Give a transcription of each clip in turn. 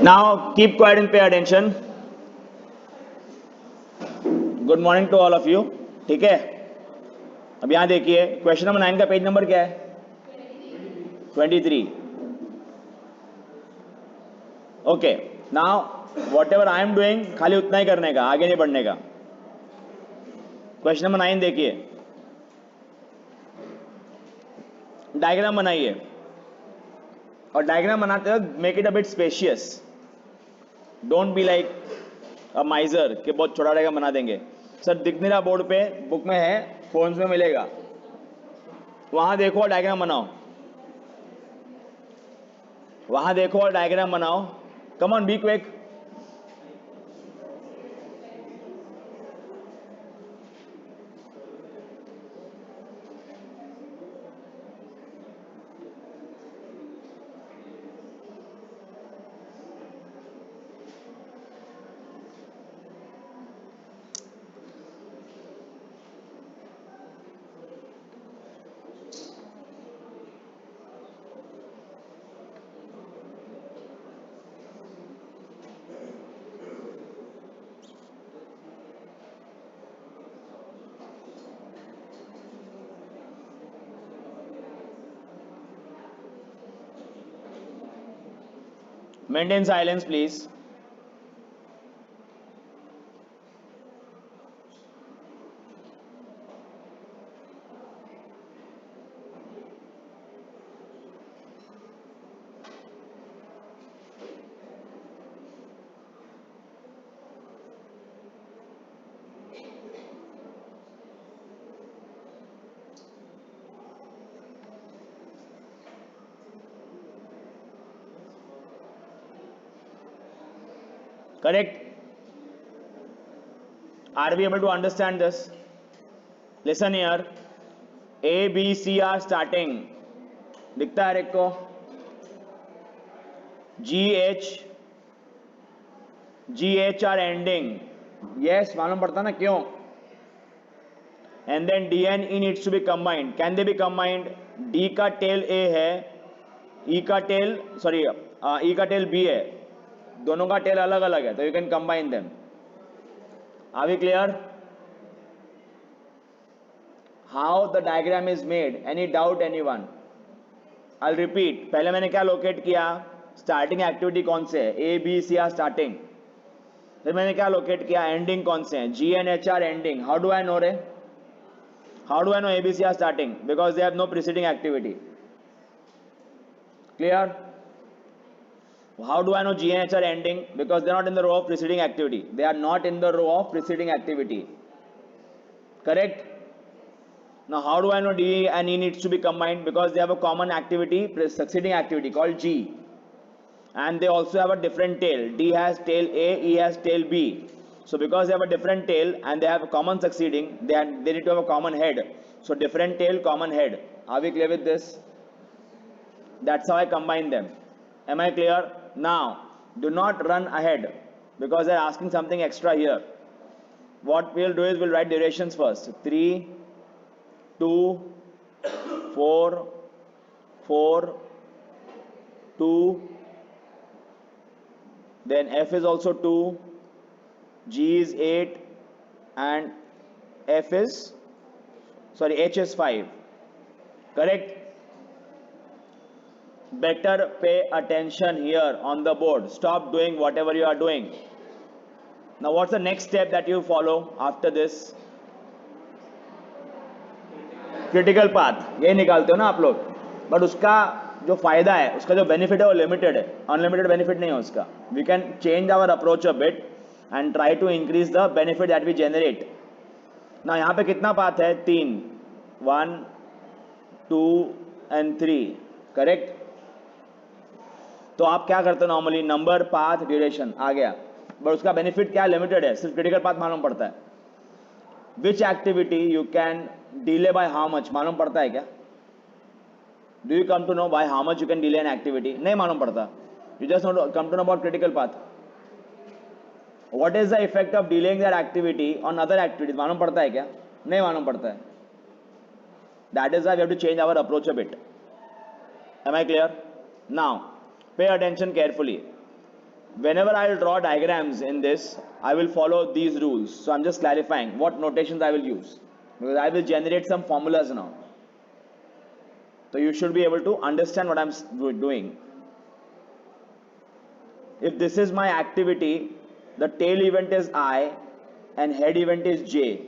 Now keep quiet and pay attention. Good morning to all of you. ठीक है, अब यहां देखिए क्वेश्चन नंबर 9 का पेज नंबर क्या है? 23. Okay, now what ever I am doing खाली उतना ही करने का, आगे नहीं बढ़ने का. क्वेश्चन नंबर 9 देखिए, डायग्राम बनाइए और डायग्राम बनाते वक्त make it a bit spacious. Don't be like अ माइजर कि बहुत छोटा डायग्राम बना देंगे. सर दिख नहीं रहा बोर्ड पे, बुक में है, फोन में मिलेगा, वहां देखो और डायग्राम बनाओ. वहां देखो और डायग्राम बनाओ. Come on, be quick. Maintain silence, please. Correct? Are we able to understand this? Listen here. A, B, C are starting. दिखता है एक को? G, H are ending. Yes, मालूम पड़ता ना क्यों? And then D and E needs to be combined. Can they be combined? D का tell A है, E का टेल E का टेल B है, दोनों का टेल अलग अलग है, तो you can combine them. Are we clear? How the diagram is made? Any doubt, anyone? I'll repeat. पहले मैंने क्या लोकेट किया? स्टार्टिंग एक्टिविटी कौन से है? A B C R starting. फिर मैंने क्या लोकेट किया? एंडिंग कौन से हैं? G and H R ending. How do I know रे? How do I know A B C R starting? Because they have no preceding activity. Clear? How do I know G and H are ending? Because they are not in the row of preceding activity. They are not in the row of preceding activity. Correct? Now how do I know D and E needs to be combined? Because they have a common activity, succeeding activity called G. And they also have a different tail. D has tail A, E has tail B. So because they have a different tail and they have a common succeeding, they need to have a common head. So different tail, common head. Are we clear with this? That's how I combine them. Am I clear? Now, do not run ahead because they're asking something extra here. What we'll do is we'll write durations first. 3, 2, 4, 4, 2, then F is also 2, G is 8, and H is 5. Correct? Better pay attention here on the board. Stop doing whatever you are doing. Now what's the next step that you follow after this? Critical path. ये निकालते हो ना आप लोग, but उसका जो फायदा है, उसका जो बेनिफिट है वो लिमिटेड है, अनलिमिटेड बेनिफिट नहीं है उसका. We can change our approach a bit and try to increase the benefit that we generate. ना यहाँ पे कितना पाथ है? 3, 1, 2 and 3. करेक्ट? तो आप क्या करते हो नॉर्मली? नंबर, पाथ, ड्यूरेशन आ गया, बट उसका बेनिफिट क्या? लिमिटेड है, सिर्फ क्रिटिकल पाथ मालूम पड़ता है. Which activity you can delay by how much मालूम पड़ता है क्या? Do you come to know by how much you can delay an activity? नहीं मालूम पड़ता. You just come to know about critical path. What is the effect of delaying that activity on other activities मालूम पड़ता है क्या? नहीं मालूम पड़ता है. That is why we have to change our approach a bit. M I clear? Now pay attention carefully. Whenever I'll draw diagrams in this, I will follow these rules. So I'm just clarifying what notations I will use, because I will generate some formulas now. So you should be able to understand what I'm doing. If this is my activity, the tail event is I and head event is J.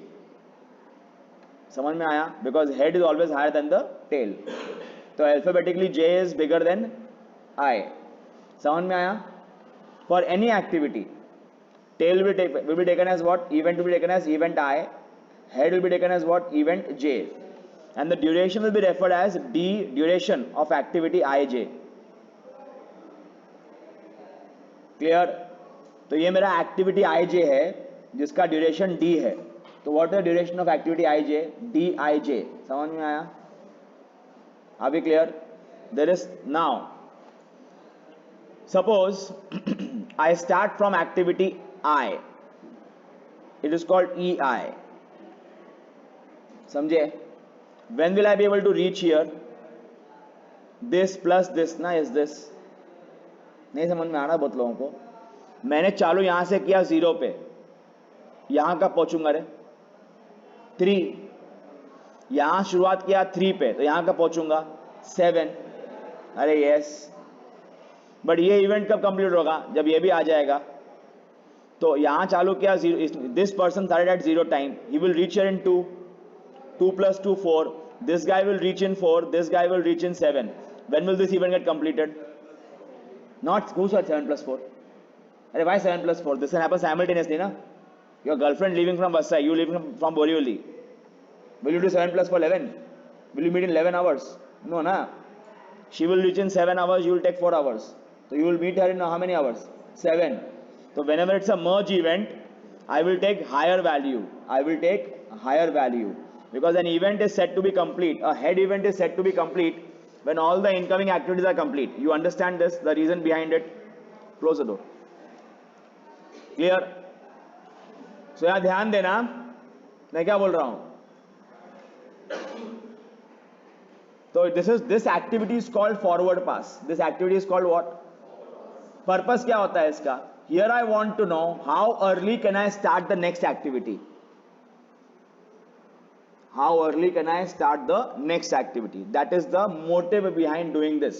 समझ में आया? Because head is always higher than the tail. So alphabetically J is bigger than I. समझ में आया? For any activity, tail will be taken as what? Event will be taken as event I. Head will be taken as what? Event J. And the duration will be referred as D, duration of activity Ij. Clear? तो ये मेरा activity I जे है जिसका duration D है. तो what is duration of activity I J? D I J. समझ में आया? अभी clear? There is now suppose I start from activity I. It is called EI. समझे? When will I be able to reach here? This plus this ना is this. नहीं समझ में आ रहा बहुत लोगों को. मैंने चालू यहां से किया 0 पे, यहां कब पहुंचूंगा रे? 3. यहां शुरुआत किया 3 पे, तो यहां कब पहुंचूंगा? 7. अरे यस. बट ये इवेंट कब कंप्लीट होगा? जब ये भी आ जाएगा. तो यहां चालू किया 0. This person started at 0 time. He will reach here in 2. 2 plus 2 4. This guy will reach in 4. This guy will reach in 7. When will this event get completed? Not who said 7 plus 4? Why 7 plus 4? This can happen simultaneously, na? Your girlfriend leaving from Vasai, you leaving from Borivali. Will you do 7 plus 4 11? Will you meet in 11 hours? No, na? She will reach in 7 hours. You will take 4 hours. So you will meet her in how many hours? 7. So whenever it's a merge event, I will take higher value. I will take higher value. Because an event is said to be complete, a head event is said to be complete when all the incoming activities are complete. You understand this, the reason behind it? Close the door. Clear? So यहाँ ध्यान देना, मैं क्या बोल रहा हूँ. So this activity is called forward pass. This activity is called what? Purpose क्या होता है इसका? Here I want to know how early can I start the next activity. How early can I start the next activity? That is the motive behind doing this.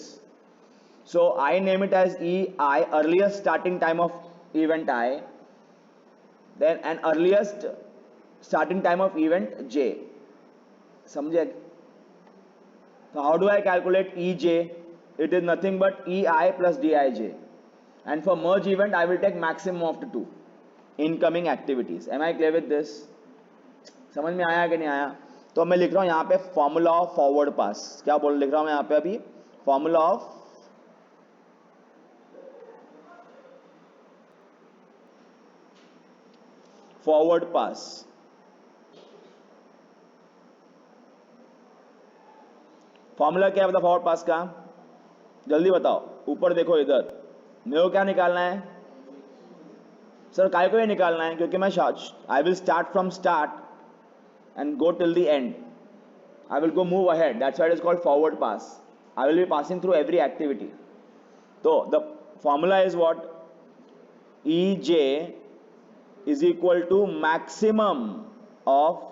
So I name it as EI, earliest starting time of event I. Then an earliest starting time of event J. समझे? So how do I calculate EJ? It is nothing but EI plus DIJ. And for merge event, I will take maximum of the 2 incoming activities. Am I clear with this? समझ में आया कि नहीं आया? तो मैं लिख रहा हूं यहां पे फॉर्मूला ऑफ फॉरवर्ड पास. क्या बोल लिख रहा हूं मैं यहां पे अभी? Formula of forward pass. Formula क्या है बता फॉरवर्ड पास का? जल्दी बताओ. ऊपर देखो इधर. मेरे को क्या निकालना है सर? काय को ये निकालना है क्योंकि मैं I will start from start and go till the end. I will go move ahead. That's why it is called forward pass. I will be passing through every activity. So the formula is what? EJ is equal to maximum of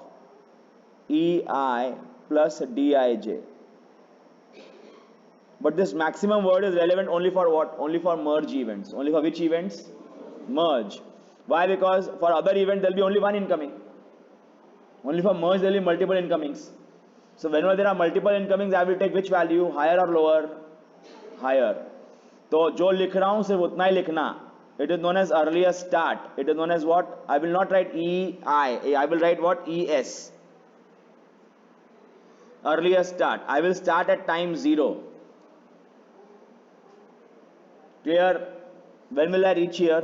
EI plus DIJ. But this maximum word is relevant only for what? Only for merge events. Only for which events? Merge. Why? Because for other events there will be only one incoming. Only for merge there will be multiple incomings. So whenever there are multiple incomings, I will take which value? Higher or lower? Higher. तो जो लिख रहा हूं सिर्फ उतना ही लिखना. It is known as earliest start. It is known as what? I will not write EI. I will write what? ES. Earliest start. I will start at time 0. Clear? When will I reach here?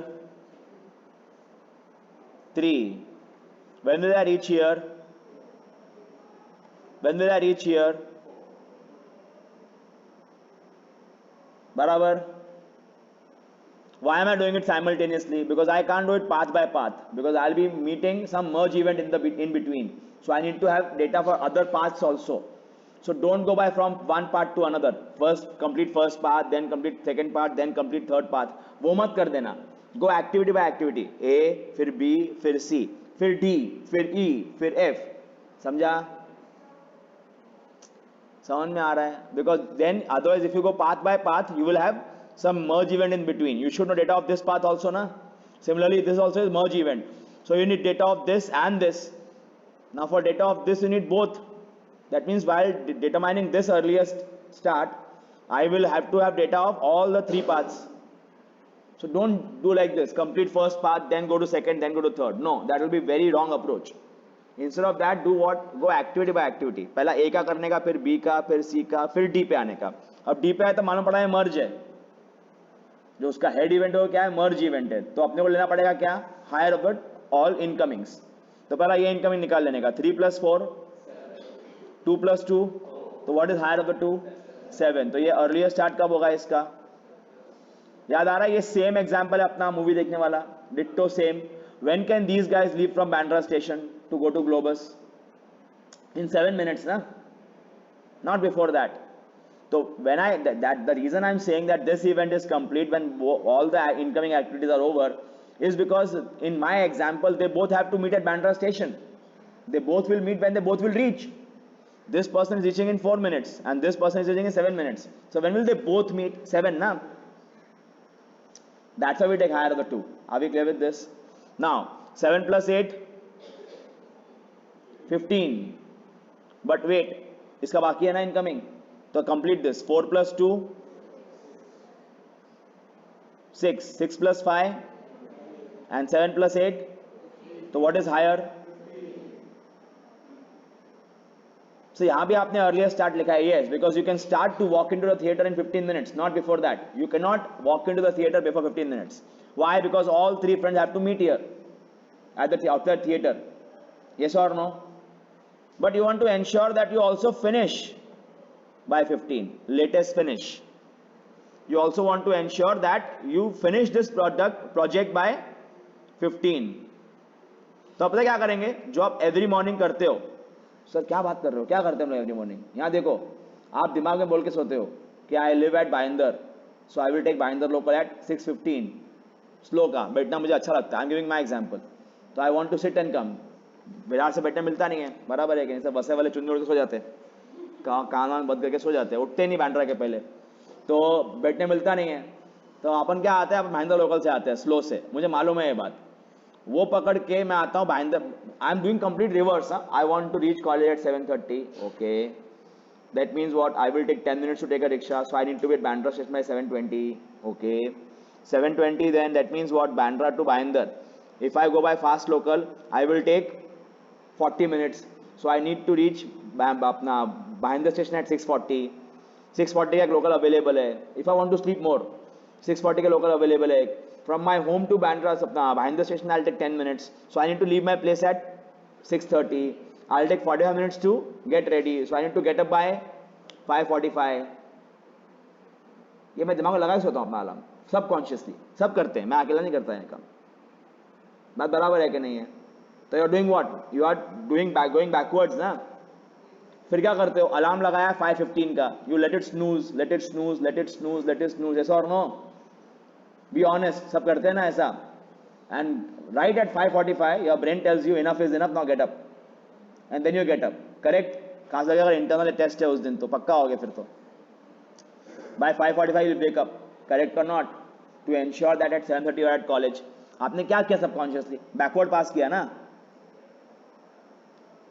3. When will I reach here? When will I reach here? बराबर. Why am I doing it simultaneously? Because I can't do it path by path. Because I'll be meeting some merge event in between. So I need to have data for other paths also. So don't go by from one part to another. First complete first path, then complete second part, then complete third path. वो मत कर देना. Go activity by activity. A, फिर B, फिर C, फिर D, फिर E, फिर F. समझा? समझ में आ रहा है? Because then otherwise if you go path by path, you will have some merge event in between. You should know data of this path also, na? Similarly, this also is merge event. So you need data of this and this. Now for data of this, you need both. That means while determining this earliest start, I will have to have data of all the three paths. So don't do like this, complete first path, then go to second, then go to third. No, that will be very wrong approach. Instead of that, do what? Go activity by activity. पहला A का करने का, फिर B का, फिर C का, फिर D पे आने का. अब D पे आए तो मालूम पड़ा है मर्ज है. जो उसका हेड इवेंट है वो क्या है? मर्ज इवेंट है. तो अपने को लेना पड़ेगा क्या? Higher of the all incomings. तो पहला ये इनकमिंग निकाल लेने का. 3 + 4 2 + 2. तो what is higher of the 2? 7. तो ये अर्लियर स्टार्ट कब होगा इसका? याद आ रहा है? ये सेम एग्जांपल है अपना मूवी देखने वाला. Ditto same. When can these guys leave from Bandra station to go to Globus? In 7 minutes ना, not before that. So when the reason I'm saying that this event is complete when all the incoming activities are over is because in my example they both have to meet at Bandra station. They both will meet when they both will reach. This person is reaching in 4 minutes and this person is reaching in 7 minutes. So when will they both meet? 7 na? That's why we take higher of the 2. Are we clear with this? Now 7 + 8 15. But wait, इसका बाकी है ना incoming. तो complete this. 4 + 2 6. 6 + 5 and 7 + 8. तो what is higher? So यहाँ भी आपने earlier start लिखा है. Yes, because you can start to walk into the theater in 15 minutes, not before that. You cannot walk into the theater before 15 minutes. Why? Because all three friends have to meet here at the outside theater. Yes or no? But you want to ensure that you also finish by 15, latest finish. You also want to ensure that you finish this project by 15. तो अब पता क्या करेंगे? जो आप every morning करते हो. Sir क्या बात कर रहे हो? क्या करते हो एवरी मॉर्निंग? यहाँ देखो, आप दिमाग में बोल के सोते हो कि I live at Bhayandar, so I will take Bhayandar local at 6:15. Slow का बैठना मुझे अच्छा लगता है. I am giving my example. तो I want to sit and come. Bihar से बैठने मिलता नहीं है, बराबर है कि नहीं? सब बसे वाले चुन्नी उड़ के सो जाते हैं, कान बंद करके सो जाते हैं, उठते नहीं बांद्रा के पहले, तो बैठने मिलता नहीं है. तो अपन क्या आते हैं? अपन भाईंदर लोकल से आते हैं, स्लो से. मुझे मालूम है ये बात. वो पकड़ के मैं आता हूँ Bhayandar. I am doing complete reverse. I want to reach college at 7:30. Okay, that means what? I will take 10 minutes to take a rickshaw, so I need to be at Bandra station by 7:20. Okay, 7:20, then that means what? Bandra to Bhayandar. If I go by fast local, I will take 40 minutes, so I need to reach अपना Bhayandar station at 6:40. 6:40 का local available है. If I want to sleep more, 6:40 का local available है. From my home to Bandra Bhayandar station, I'll take 10 minutes. So I need to leave my place at 6:30. I'll take 45 minutes to get ready. So I need to get up by 5:45. ये मैं दिमाग में लगा के सोता हूँ अपना alarm, सब कॉन्शियसली. सब करते हैं, मैं अकेला नहीं करता है काम. बात बराबर है कि नहीं है? तो you are doing what? You are doing going backwards ना. फिर क्या करते हो? अलार्म लगाया 5:15 का. You let it snooze, let it snooze, let it snooze, let it snooze. ऐसा और नो? Be honest. सब करते हैं ना ऐसा? And right at 5:45 your brain tells you enough is enough, now get up. And then you get up. Correct? खास करके अगर इंटरनल टेस्ट है उस दिन तो पक्का हो गया फिर तो. By 5:45 you break up. Correct और not? To ensure that at 7:30 you are at college. आपने क्या किया? सबकॉन्शियसली बैकवर्ड पास किया ना.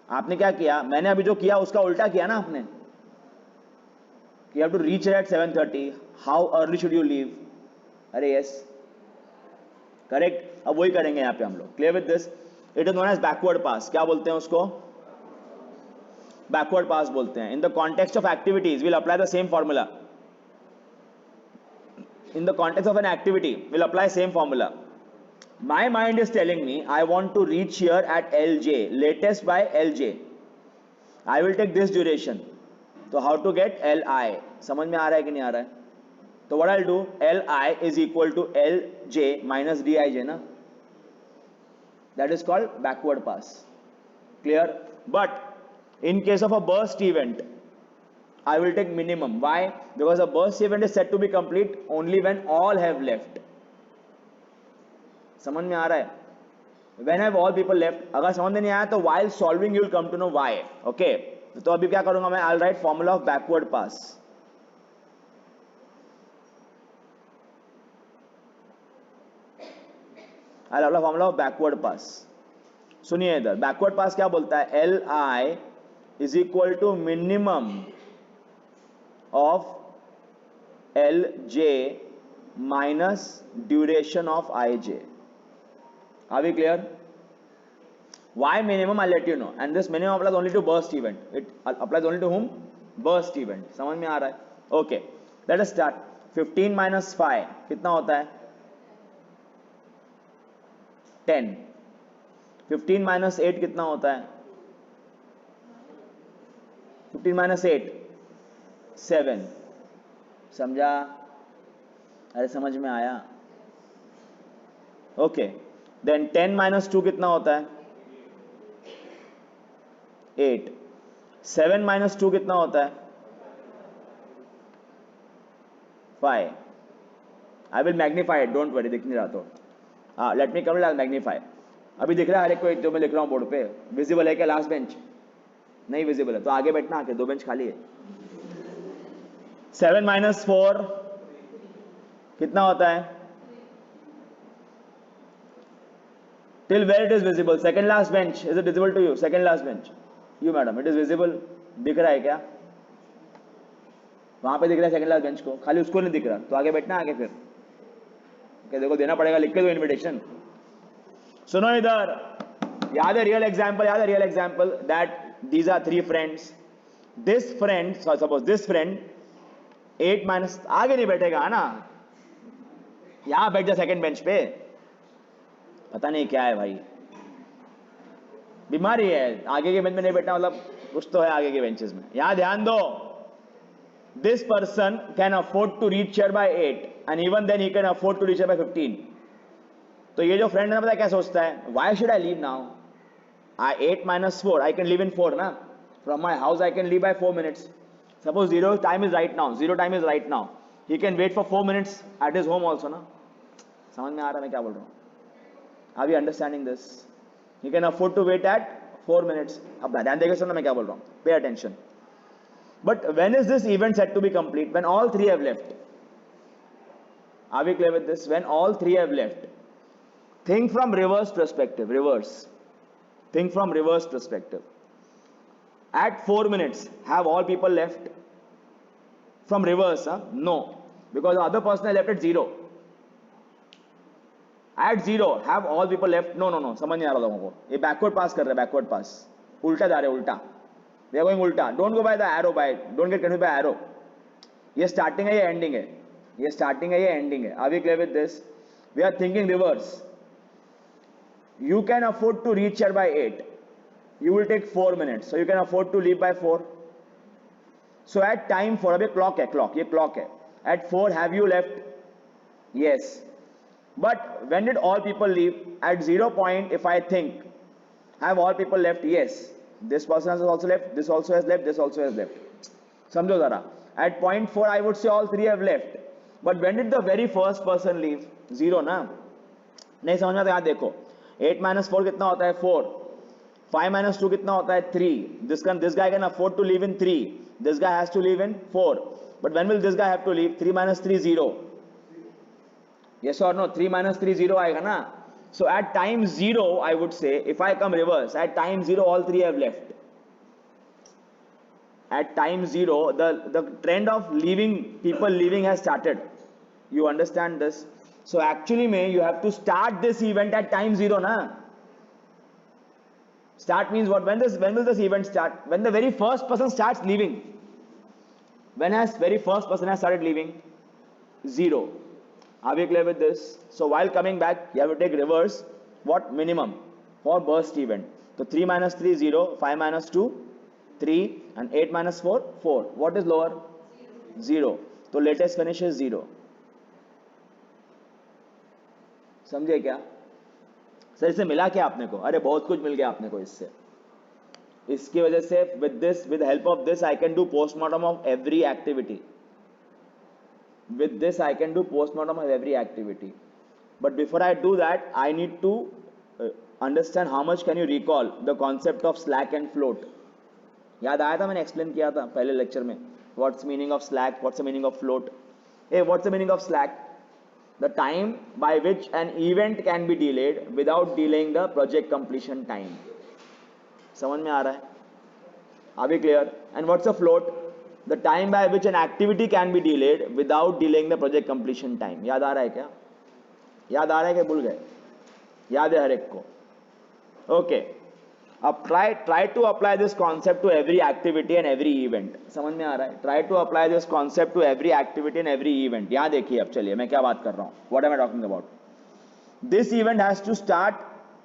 आपने क्या किया? मैंने अभी जो किया उसका उल्टा किया ना आपने. You have to reach at 7:30. How early should you leave? अरे यस, करेक्ट. अब वही करेंगे यहाँ पे हम लोग. Clear with this? It is known as backward pass. क्या बोलते हैं उसको? बैकवर्ड पास बोलते हैं. In the context of activities will apply the same formula. In the context of an activity, we'll apply same formula. My mind is telling me I want to reach here at LJ, latest by LJ. I will take this duration. So how to get LI? समझ में आ रहा है कि नहीं आ रहा है? तो what I'll do? LI is equal to LJ minus DIJ ना. That is called backward pass. Clear? But in case of a burst event, I will take minimum. Why? Because a burst event is said to be complete only when all have left. समझ में आ रहा है? When have all people left? अगर समझ में नहीं आया तो while solving you will come to know why. Okay? तो अभी क्या करूंगा मैं? I'll write formula of backward pass. I'll write formula of backward pass. सुनिए इधर, बैकवर्ड पास क्या बोलता है? L I is equal to minimum of L J minus duration of I J. Are we clear? Why minimum? I let you know. And this minimum applies only to burst event. It applies only to whom? Burst event. समझ में आ रहा है? Okay, let us start. 15 minus 5 कितना होता है? 10. 15 minus 8 कितना होता है? 15 माइनस 8 7. समझा? अरे समझ में आया? ओके, देन 10 माइनस 2 कितना होता है? 8. 7 माइनस 2 कितना होता है? 5. I will magnify it, don't worry. दिख नहीं रहा तो लेट मी कम, मैग्नीफाई. अभी दिख रहा है हर एक को जो मैं लिख रहा हूं बोर्ड पे? विजिबल है क्या लास्ट बेंच? नहीं विजिबल है तो आगे बैठना, आके 2 बेंच खाली है. 7 माइनस 4 कितना होता है? Till where it is visible? Second last bench. Is it visible to you? Second last bench. You madam, it is visible. दिख रहा है क्या? वहां पे दिख रहा है सेकंड लास्ट बेंच को, खाली उसको नहीं दिख रहा तो आगे बैठना, आगे फिर क्या देखो देना पड़ेगा, लिख के दो इन्विटेशन. सुनो इधर, याद है रियल एग्जाम्पल? याद है real example? That these are 3 friends. This friend, suppose this friend 8 minus, आगे नहीं बैठेगा है ना, यहां बैठ जा सेकंड बेंच पे. पता नहीं क्या है भाई, बीमारी है. आगे के बेंच में नहीं बैठना मतलब कुछ तो है आगे के बेंचेस में. यहां ध्यान दो. This person can afford to reach here by 8 and even then he can afford to reach here by 15. तो ये जो फ्रेंड है पता है क्या सोचता है? Why should I leave now? 8 minus 4, I can live in 4 ना. From my house I can leave by 4 minutes. Suppose 0 time is right now. 0 time is right now. He can wait for 4 minutes at his home also ना. समझ में आ रहा है मैं क्या बोल रहा हूँ? Are we understanding this? He can afford to wait at 4 minutes. अब ध्यान देकर सुनना मैं क्या बोल रहा हूँ. Pay attention. But when is this event said to be complete? When all 3 have left. Are we clear with this? When all 3 have left. Think from reverse perspective. Reverse. Think from reverse perspective. At 4 minutes, have all people left? From reverse, huh? No. Because the other person left at 0. At 0, have all people left? No, no, no. समझ नहीं आ रहा लोगों को. ये backward pass कर रहे हैं, backward pass. उल्टा जा रहे हैं, उल्टा. We are going उल्टा. Don't go by the arrow, don't get confused by arrow. ये starting है, ये ending है. ये starting है, ये ending है. Are we clear with this? We are thinking reverse. You can afford to reach here by 8. You will take 4 minutes. So you can afford to leave by 4. So at time 4, अब ये clock है, clock, ये clock है. At 4, have you left? Yes. But when did all people leave? At 0 point, if I think, have all people left? Yes. This person has also left, this also has left, this also has left. समझो जरा. At point 4, I would say all 3 have left. But when did the very first person leave? 0 ना? नहीं समझ में? तो यहाँ देखो. 8 minus 4 कितना होता है? 4. 5 minus 2 कितना होता है? 3. This guy can afford to live in 3. This guy has to live in 4. But when will this guy have to leave? 3 minus 3, 0. Yes or no? 3 minus 3, 0 आएगा ना? So at time 0, I would say, if I come reverse, at time 0, all 3 have left. At time 0, the trend of leaving, people leaving has started. You understand this? So actually you have to start this event at time 0 na. Start means what? When will this event start? When the very first person starts leaving. When has very first person has started leaving? 0. Are we clear with this? So while coming back, you have to take reverse. What? Minimum for burst event. So 3 minus 3, 0. 5 minus 2, 3. And 8 minus 4, 4. What is lower? 0. So latest finish is 0. समझे क्या? Sir इससे मिला क्या आपने को? अरे बहुत कुछ मिल गया आपने को इससे. इसकी वजह से with help of this I can do postmortem of every activity. With this I can do postmortem of every activity. But before I do that, I need to understand how much can you recall the concept of slack and float. याद आया था, मैंने explain किया था पहले lecture में. What's meaning of slack? What's the meaning of float? Hey, what's the meaning of slack? The time by which an event can be delayed without delaying the project completion time. समझ में आ रहा है? Are we clear? And what's a float? The time by which an activity can be delayed without delaying the project completion time. याद आ रहा है क्या? याद आ रहा है कि भूल गए? याद है हर एक को? Okay. अब try to apply this concept to every activity and every event. समझ में आ रहा है? Try to apply this concept to every activity and every event. यहाँ देखिए अब चलिए मैं क्या बात कर रहा हूँ. What am I talking about? This event has to start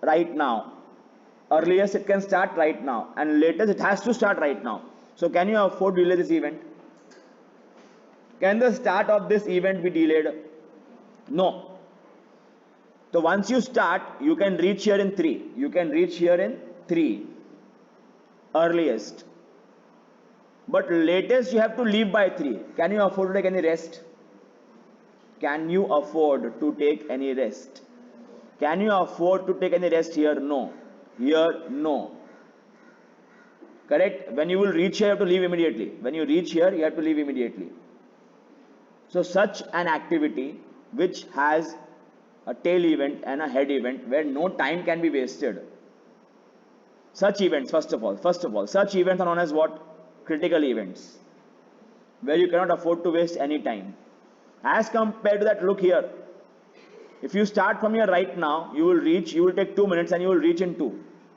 right now. Earliest it can start right now, and latest it has to start right now. So can you afford to delay this event? Can the start of this event be delayed? No. So once you start, you can reach here in 3. You can reach here in 3. Earliest. But latest you have to leave by 3. Can you afford to take any rest? Can you afford to take any rest? Can you afford to take any rest here? No. Here, no. Correct? When you will reach here, you have to leave immediately. When you reach here, you have to leave immediately. So such an activity which has a tail event and a head event where no time can be wasted. Such events, first of all, such events are known as what? Critical events, where you cannot afford to waste any time. As compared to that, look here. If you start from here right now, you will take 2 minutes and you will reach in 2.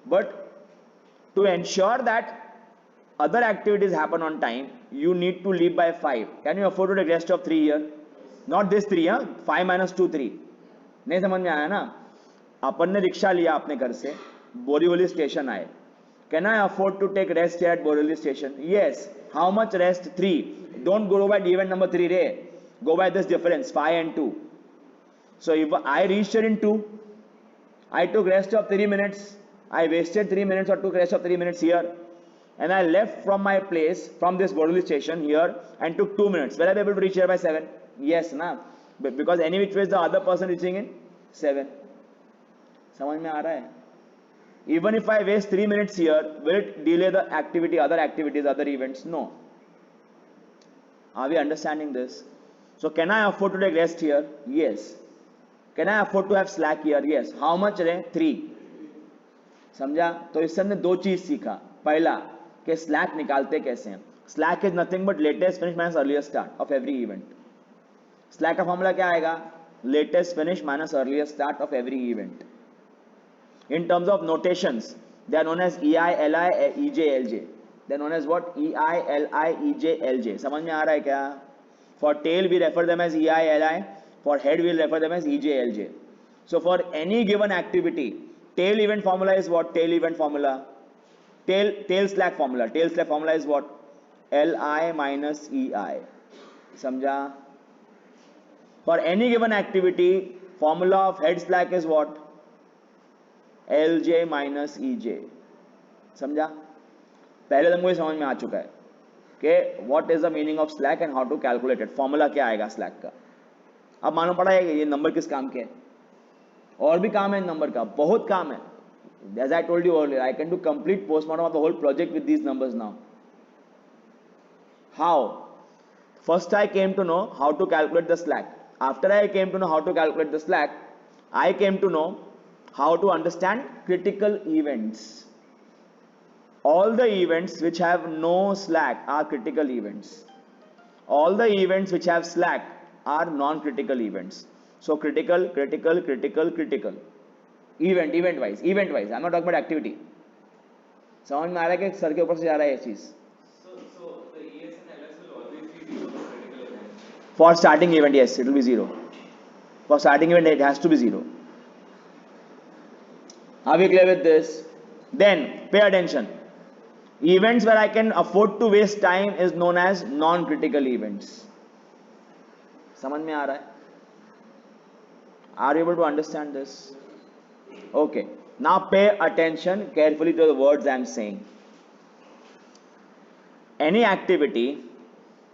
But to ensure that other activities happen on time, you need to leave by 5. Can you afford to take rest of 3 here? Not this 3, 5 minus 2, 3. नहीं समझ में आया ना? अपन ने rickshaw लिया अपने घर से, बोरीवली स्टेशन आए. Can I afford to take rest here at Borivali station? Yes. How much rest? 3. Don't go by event number 3, Ray. Go by this difference, 5 and 2. So if I reached here in 2, I took rest of 3 minutes. I wasted 3 minutes or took rest of 3 minutes here. And I left from my place, from this Borivali station here, and took 2 minutes. Will I be able to reach here by 7? Yes, na? Because any which way is the other person reaching in 7. समझ में आ रहा है? Even if I waste 3 minutes here, will it delay the activity, other activities, other events? No. Are we understanding this? So can I afford to take rest here? Yes. Can I afford to have slack here? Yes. How much है? 3. समझा? तो इससे हमने 2 चीज सीखा. पहला कि slack निकालते कैसे हैं. Slack is nothing but latest finish minus earliest start of every event. Slack का फॉर्मूला क्या आएगा? Latest finish minus earliest start of every event. In terms of notations, they are known as EI, LI, EJ, LJ. They are known as what? EI, LI, EJ, LJ. समझ में आ रहा है क्या? For tail we refer them as EI, LI. For head we will refer them as EJ, LJ. So for any given activity, tail event formula is what? Tail event formula. Tail slack formula. Tail slack formula is what? LI minus EI. समझा? For any given activity, formula of head slack is what? LJ minus EJ. समझा? पहले तुमको ये समझ में आ चुका है कि what is the meaning of slack and how to calculate it. Formula क्या आएगा slack का. अब मालूम पड़ा है कि ये नंबर किस काम के है. और भी काम है नंबर का, बहुत काम है. As I told you earlier, I can do complete postmortem of the whole project with these numbers now. How? First I came to know how to calculate the slack. After I came to know how to calculate the slack, I came to know how to understand critical events. All the events which have no slack are critical events. All the events which have slack are non-critical events. So critical, critical, critical, critical. Event wise. I'm not talking about activity. समझ में आ रहा है कि sir के ऊपर से जा रहा है ये चीज. So the ES and LS will always be 0 for critical events. For starting event, yes, it will be 0. For starting event, it has to be 0. Are we clear with this? Then pay attention. Events where I can afford to waste time is known as non-critical events. समझ में आ रहा है? Are you able to understand this? Okay. Now pay attention carefully to the words I am saying. any activity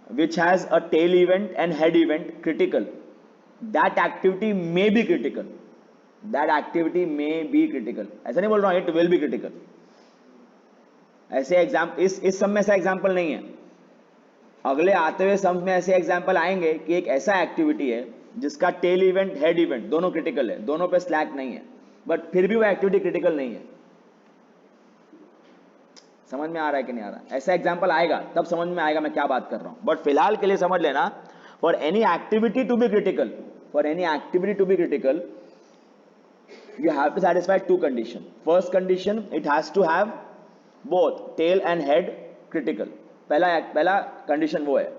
which has a tail event and head event critical, that activity may be critical, that activity may be critical. ऐसा नहीं बोल रहा हूँ it will be critical. ऐसे example इस सम में ऐसा example नहीं है. अगले आते हुए सम में ऐसे एग्जाम्पल आएंगे कि एक ऐसा एक्टिविटी है जिसका टेल इवेंट हेड इवेंट दोनों क्रिटिकल है, दोनों पे स्लैक नहीं है, बट फिर भी वो एक्टिविटी क्रिटिकल नहीं है. समझ में आ रहा है कि नहीं आ रहा? ऐसा एग्जाम्पल आएगा तब समझ में आएगा मैं क्या बात कर रहा हूं. बट फिलहाल के लिए समझ लेना, for any activity to be critical, for any activity to be critical you have to satisfy two condition. First condition, it has to have both tail and head critical. पहला कंडीशन वो है.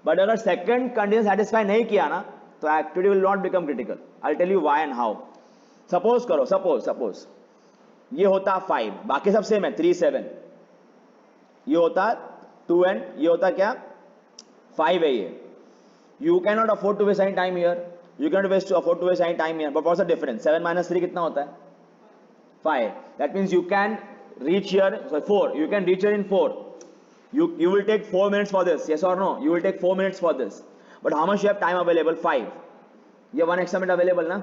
But अगर second condition satisfy नहीं किया ना तो activity will not become critical. I tell you why and how. Suppose करो, suppose ये होता 5, बाकी सब सेम है 3 7, ये होता 2 एंड ये होता क्या 5 है. ये you can not afford to waste any time here, you cannot afford to waste any time here. But what's the difference? 7 minus 3 कितना होता है 5. That means you can reach here, so 4, you can reach here in 4. You will take 4 minutes for this, yes or no? You will take 4 minutes for this. But how much you have time available? 5. ये 1 extra minute available ना?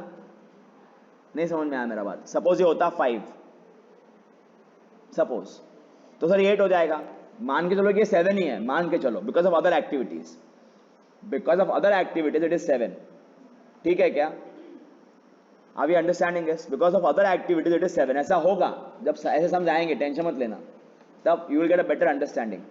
नहीं समझ में आया मेरा बात. Suppose ये होता 5, suppose तो सर 8 हो जाएगा. मान के चलो कि ये 7 ही है, मान के चलो, because of other activities, it is 7. ठीक है क्या? Are we understanding this? Because of other activities it is 7. ऐसा होगा जब ऐसे समझाएंगे, टेंशन मत लेना, तब you will get a better understanding.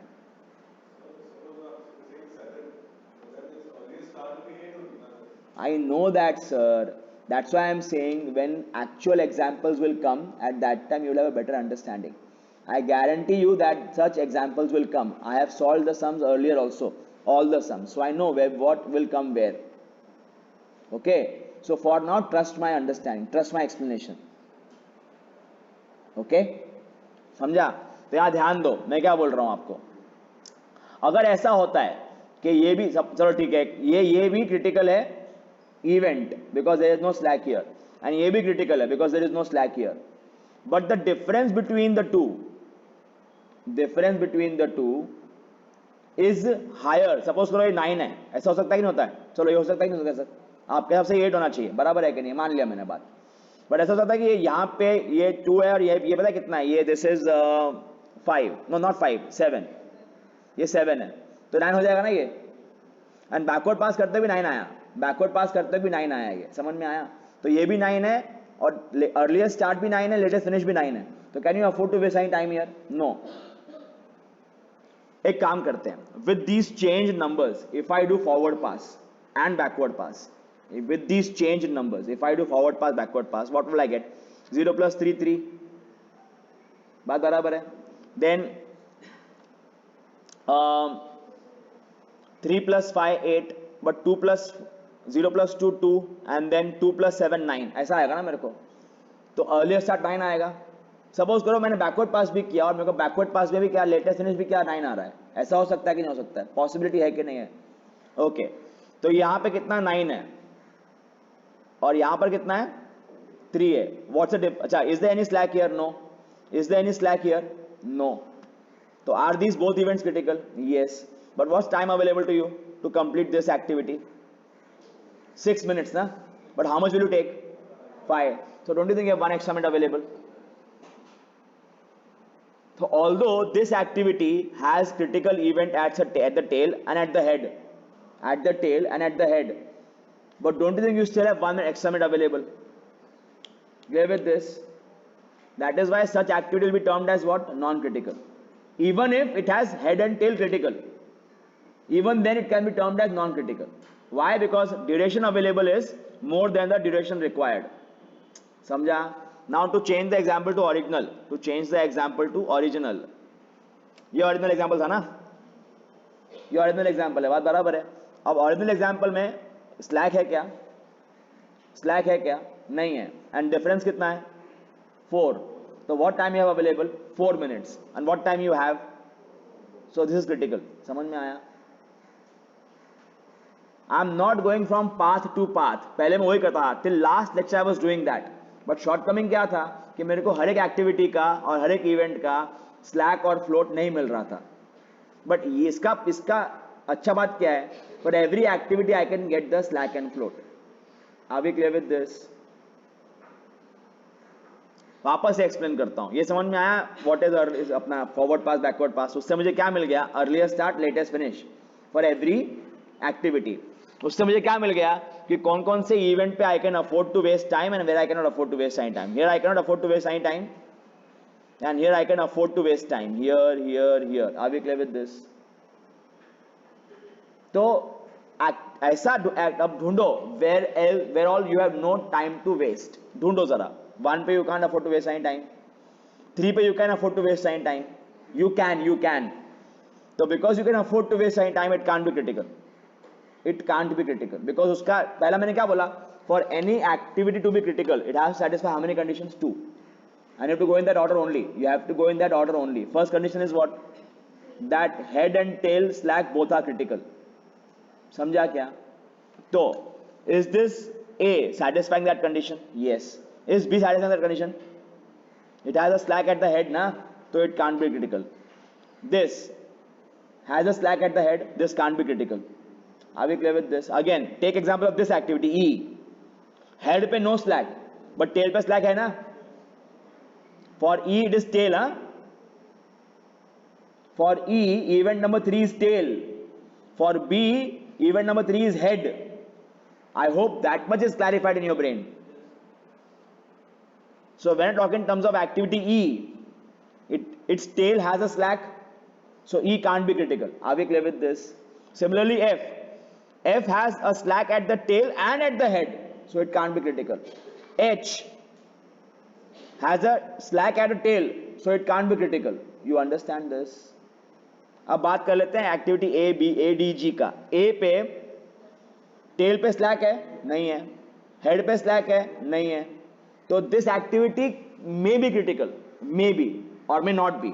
I know that sir, that's why I am saying when actual examples will come, at that time you will have a better understanding. I guarantee you that such examples will come. I have solved the sums earlier also, all the sums, so I know what will come where. Okay, so for now trust my understanding, trust my explanation. Okay, समझा? तो यहाँ ध्यान दो मैं क्या बोल रहा हूँ आपको. अगर ऐसा होता है कि ये भी सब, चलो ठीक है, ये भी क्रिटिकल है event because there is no slack here, and ये भी क्रिटिकल है because there is no slack here, but the difference between the two is higher. Suppose करो ये 9 है, ऐसा हो सकता है कि नहीं होता है? चलो ये हो सकता है कि नहीं हो सकता सर? आपके हिसाब से 8 होना चाहिए, बराबर है कि नहीं? मान लिया मैंने बात. बट ऐसा हो सकता है कि यहाँ पे ये 2 है और ये पता है कितना है? ये दिस इज 5, नो नॉट 5, 7, ये 7 है तो 9 हो जाएगा ना ये. एंड बैकवर्ड पास करते भी 9 आया, बैकवर्ड पास करते भी 9 आया. ये समझ में आया? तो ये भी 9 है और अर्लियर स्टार्ट भी 9 है, लेटेस्ट फिनिश भी 9 है. तो can you afford to waste any time here? No. एक काम करते हैं, with these change numbers if I do forward pass and backward pass, with these change in numbers, if I do forward pass backward pass, what will I get? 0 plus 3 3, बात बराबर है. then 3 plus 5 8, but 2 plus 0 plus 2 2, and then 2 plus 7 9, ऐसा आएगा ना मेरे को. तो earlier start 9 आएगा. सपोज करो मैंने बैकवर्ड पास भी किया और मेरे को बैकवर्ड पास में भी क्या लेटेस्ट फिनिश भी क्या 9 आ रहा है. ऐसा हो सकता है कि नहीं हो सकता है? पॉसिबिलिटी है कि नहीं है? ओके, तो यहाँ पे कितना 9 है और यहां पर कितना है 3 है. What's the diff? अच्छा, is there any slack here? No. Is there any slack here? No. तो are these both events critical? Yes. But what's time available to you to complete this activity? 6 minutes ना. But how much will you take? 5. so don't you think you have 1 extra minute available? So although this activity has critical event at the tail and at the head, but don't you think you still have 1 minute extra minute available? Clear with this? That is why such activity will be termed as what? Non-critical. Even if it has head and tail critical, even then it can be termed as non-critical. Why? Because duration available is more than the duration required. समझा? Now to change the example to original, ये original example था ना? ये original example है, बात बराबर है. अब original example में स्लैक है क्या? स्लैक है क्या? नहीं है. एंड डिफरेंस कितना है? 4. तो what time you have available? 4 minutes. And what time you have? So this is critical. समझ में आया? I am not going from path to path. पहले मैं वही करता था, till last lecture I was doing that. But shortcoming क्या था कि मेरे को हर एक एक्टिविटी का और हर एक इवेंट का स्लैक और फ्लोट नहीं मिल रहा था. बट ये इसका इसका अच्छा बात क्या है, for every activity I can get the slack and float. Are we clear with this? वापस से एक्सप्लेन करता हूं, ये समझ में आया व्हाट इज अपना फॉरवर्ड पास बैकवर्ड पास? उससे मुझे क्या मिल गया, earlier start latest finish for every activity. उससे मुझे क्या मिल गया कि कौन कौन से इवेंट पे I can afford to waste time and where I can not afford to waste any time. Here I can not afford to waste any time and here I can afford to waste time. Here here here. Are we clear with this? तो ऐसा अब ढूंढो where all you have no time to waste. ढूंढो जरा. 1 पे you can afford to waste any time, 3 पे you can afford to waste any time. You can. तो because you can afford to waste any time it can't be critical. It can't be critical because उसका पहला मैंने क्या बोला, for any activity to be critical it has satisfy how many conditions? 2. and you have to go in that order only. You have to go in that order only. First condition is what? That head and tail slack both are critical. समझा क्या? तो is this A satisfying that condition? Yes. Is B satisfying that condition? It has a slack at the head ना, so it can't be critical. This has a slack at the head. This can't be critical. Are we clear with this? Again, take example of this activity E. Head पे no slack, but tail पे slack है ना? For E it is tail, huh? For E, event number 3 is tail. For B, event number 3 is head. I hope that much is clarified in your brain. So when I talk in terms of activity E, its tail has a slack, so E can't be critical. Are we clear with this? Similarly, F has a slack at the tail and at the head, so it can't be critical. H has a slack at a tail, so it can't be critical. You understand this? अब बात कर लेते हैं activity A B A D G का. A पे tell पे slack है, नहीं है. हेड पे स्लैक है, नहीं है. तो this activity may be critical, may be और मे नॉट बी.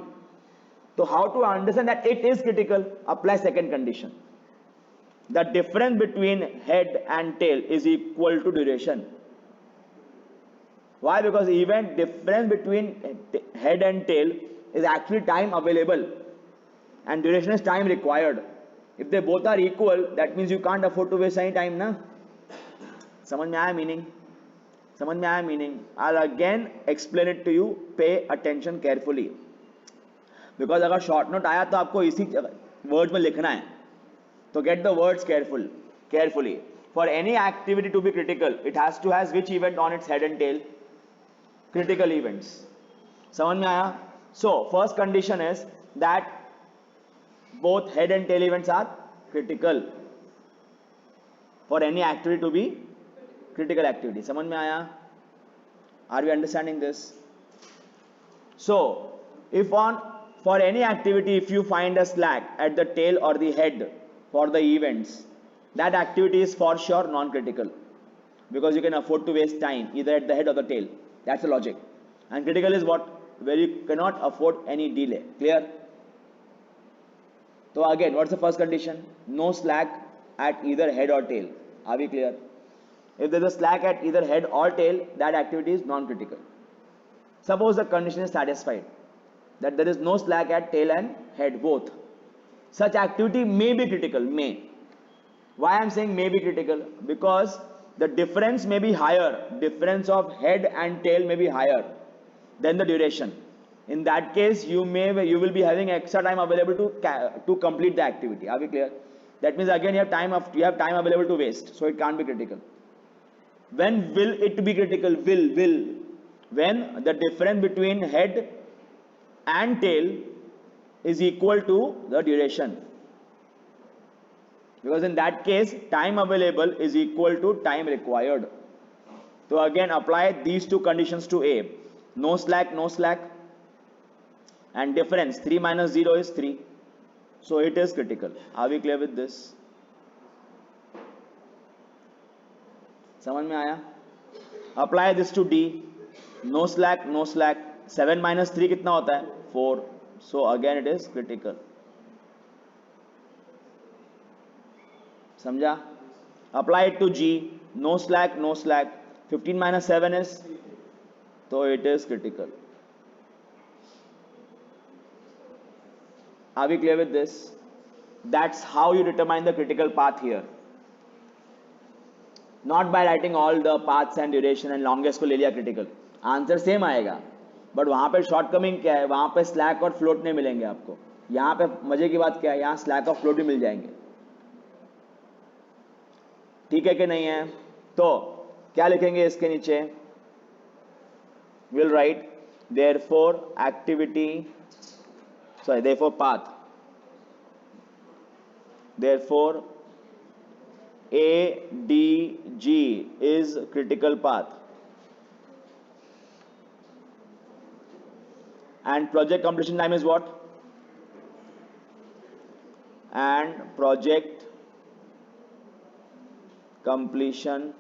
तो how to understand that it is critical? Apply second condition. The difference between head and tail is equal to duration. Why? Because even difference between head and tail is actually time available and duration is time required. If they both are equal, that means you can't afford to waste any time, ना? समझ में आया meaning? समझ में आया meaning? I'll again explain it to you. Pay attention carefully. Because अगर short note आया तो आपको इसी words में लिखना है. तो get the words carefully. For any activity to be critical, it has to has which event on its head and tail? Critical events. समझ में आया? So first condition is that both head and tail events are critical for any activity to be critical activity. समझ में आया? Are we understanding this? So if for any activity if you find a slack at the tail or the head for the events, that activity is for sure non-critical because you can afford to waste time either at the head or the tail. That's the logic. And critical is what? Where you cannot afford any delay. Clear? So again, what's the first condition? No slack at either head or tail. Are we clear? If there is a slack at either head or tail, that activity is non-critical. Suppose the condition is satisfied, that there is no slack at tail and head both. Such activity may be critical. May. Why I am saying may be critical? Because the difference may be higher. Difference of head and tail may be higher than the duration. In that case, you will be having extra time available to complete the activity. Are we clear? That means again you have time available to waste, so it can't be critical. When will it be critical? Will when the difference between head and tail is equal to the duration. Because in that case time available is equal to time required. So again apply these two conditions to A. No slack, and difference 3 minus 0 is 3. So it is critical. Are we clear with this? समझ में आया? Apply this to D. No slack. 7 minus 3 कितना होता है? 4. So again it is critical. समझा? Apply it to G. No slack. 15 minus 7 is, so it is critical. Are we clear with this? That's how you determine the critical path here. Not by writing all the paths and duration and longest को ले लिया critical. Answer same आएगा, but वहां पे shortcoming क्या है, वहां पे स्लैक और फ्लोट नहीं मिलेंगे आपको. यहाँ पे मजे की बात क्या है, यहाँ स्लैक और फ्लोट भी मिल जाएंगे. ठीक है कि नहीं है? तो क्या लिखेंगे इसके नीचे? Will write therefore activity, sorry, therefore path, therefore ADG is critical path, and project completion time is what? And project completion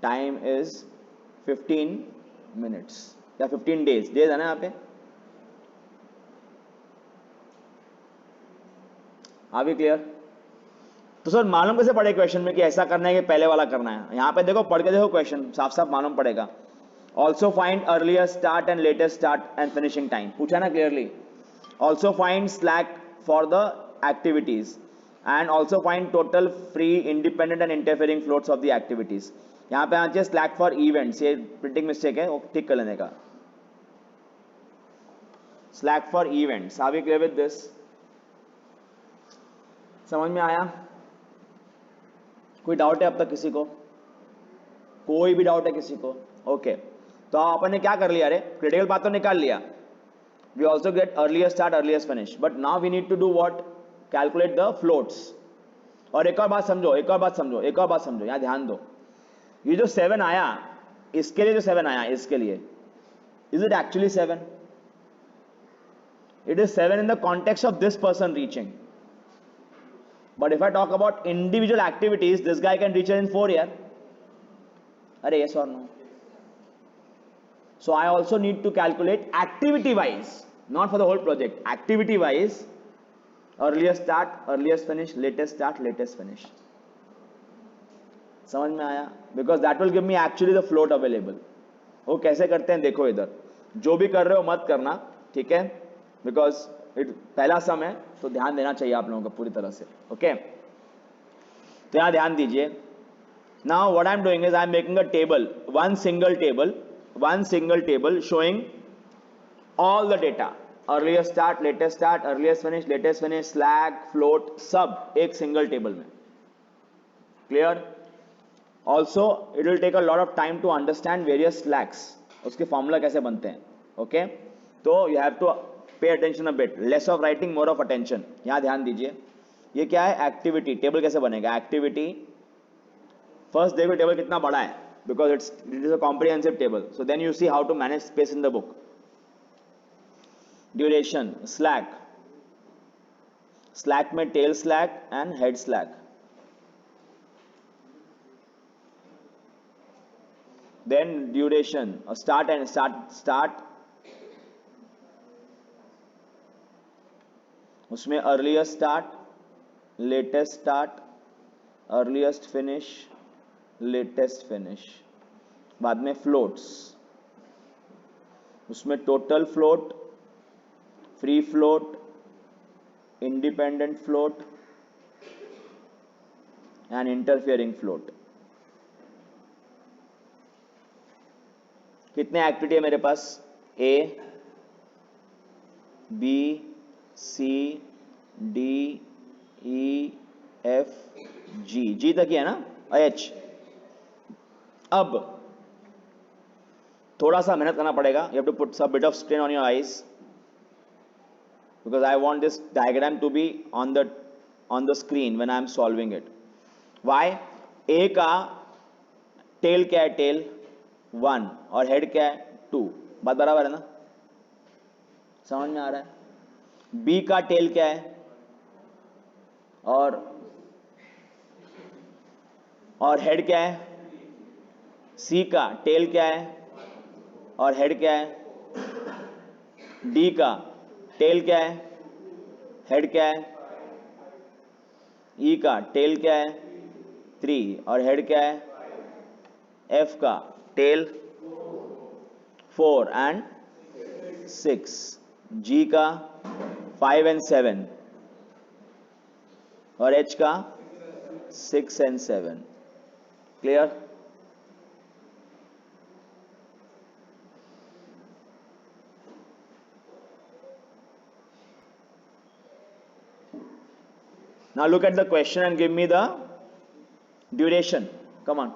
time is 15 minutes या 15 days. डेज है ना यहाँ पे? Are we clear? तो सर मालूम कैसे पड़े क्वेश्चन में कि ऐसा करना है कि पहले वाला करना है? यहाँ पे देखो, पढ़ के देखो क्वेश्चन, साफ साफ मालूम पड़ेगा. Also find earlier start and latest start and finishing time, पूछा ना clearly. Also find slack for the activities and also find total free independent and interfering floats of the activities. यहाँ पे आना चाहिए स्लैक फॉर इवेंट्स, ये printing mistake है, वो ठीक कर लेने का. Slack for events. Are we clear with this? समझ में आया? कोई डाउट है अब तक किसी को? कोई भी डाउट है किसी को? ओके. तो अपन ने क्या कर लिया रे? क्रिटिकल पाथ तो निकाल लिया. We also get earlier start earlier finish, but now we need to do what? Calculate the floats. और एक और बात समझो, एक और बात समझो, एक और बात समझो, यहां ध्यान दो. ये जो 7 आया, इसके लिए जो 7 आया, इसके लिए, is it actually 7? It is 7 in the context of this person reaching. But if I talk about individual activities, this guy can reach it in 4 years. Are yes or no? So I also need to calculate activity wise, not for the whole project. Activity wise, earliest start, earliest finish, latest start, latest finish. समझ में आया? Because that will give me actually the float available. वो कैसे करते हैं देखो इधर. जो भी कर रहे हो मत करना, ठीक है? Because पहला सम है तो ध्यान देना चाहिए आप लोगों को पूरी तरह से. ओके, तो यहां ध्यान दीजिए. Now what I am doing is I am making a table, one single table showing all the data, earliest start, latest start, earliest finish, slack, float, सब एक सिंगल टेबल में. Clear? Also it will take a lot of time to understand various slacks, उसके formula कैसे बनते हैं. Okay, तो you have to pay attention a bit, less of writing more of attention. यहां ध्यान दीजिए, ये क्या है? एक्टिविटी. टेबल कैसे बनेगा? एक्टिविटी फर्स्ट देखो टेबल कितना बड़ा है, because it is a comprehensive table. So then you see how to manage space in the book. Duration, slack में tail slack and head slack. Then duration, start and start, उसमें earliest start, latest start, earliest finish, latest finish. बाद में floats, उसमें total float, free float, independent float and interfering float. कितने activity है मेरे पास? A, B, C, D, E, F, G तक ही है ना? H. अब थोड़ा सा मेहनत करना पड़ेगा. You have to put some bit of strain on your eyes because I want this diagram to be on the screen when I am solving it. Why? A का टेल क्या है? टेल 1 और हेड क्या है? 2. बात बराबर है ना? समझ में आ रहा है? बी का टेल क्या है और हेड क्या है? सी का टेल क्या है और हेड क्या है? डी का टेल क्या है, हेड क्या है? ई का टेल क्या है? 3 और हेड क्या है? एफ का टेल 4 एंड 6. G का 5 and 7 और H का 6 and 7. Clear? Now look at the question and give me the duration. Come on.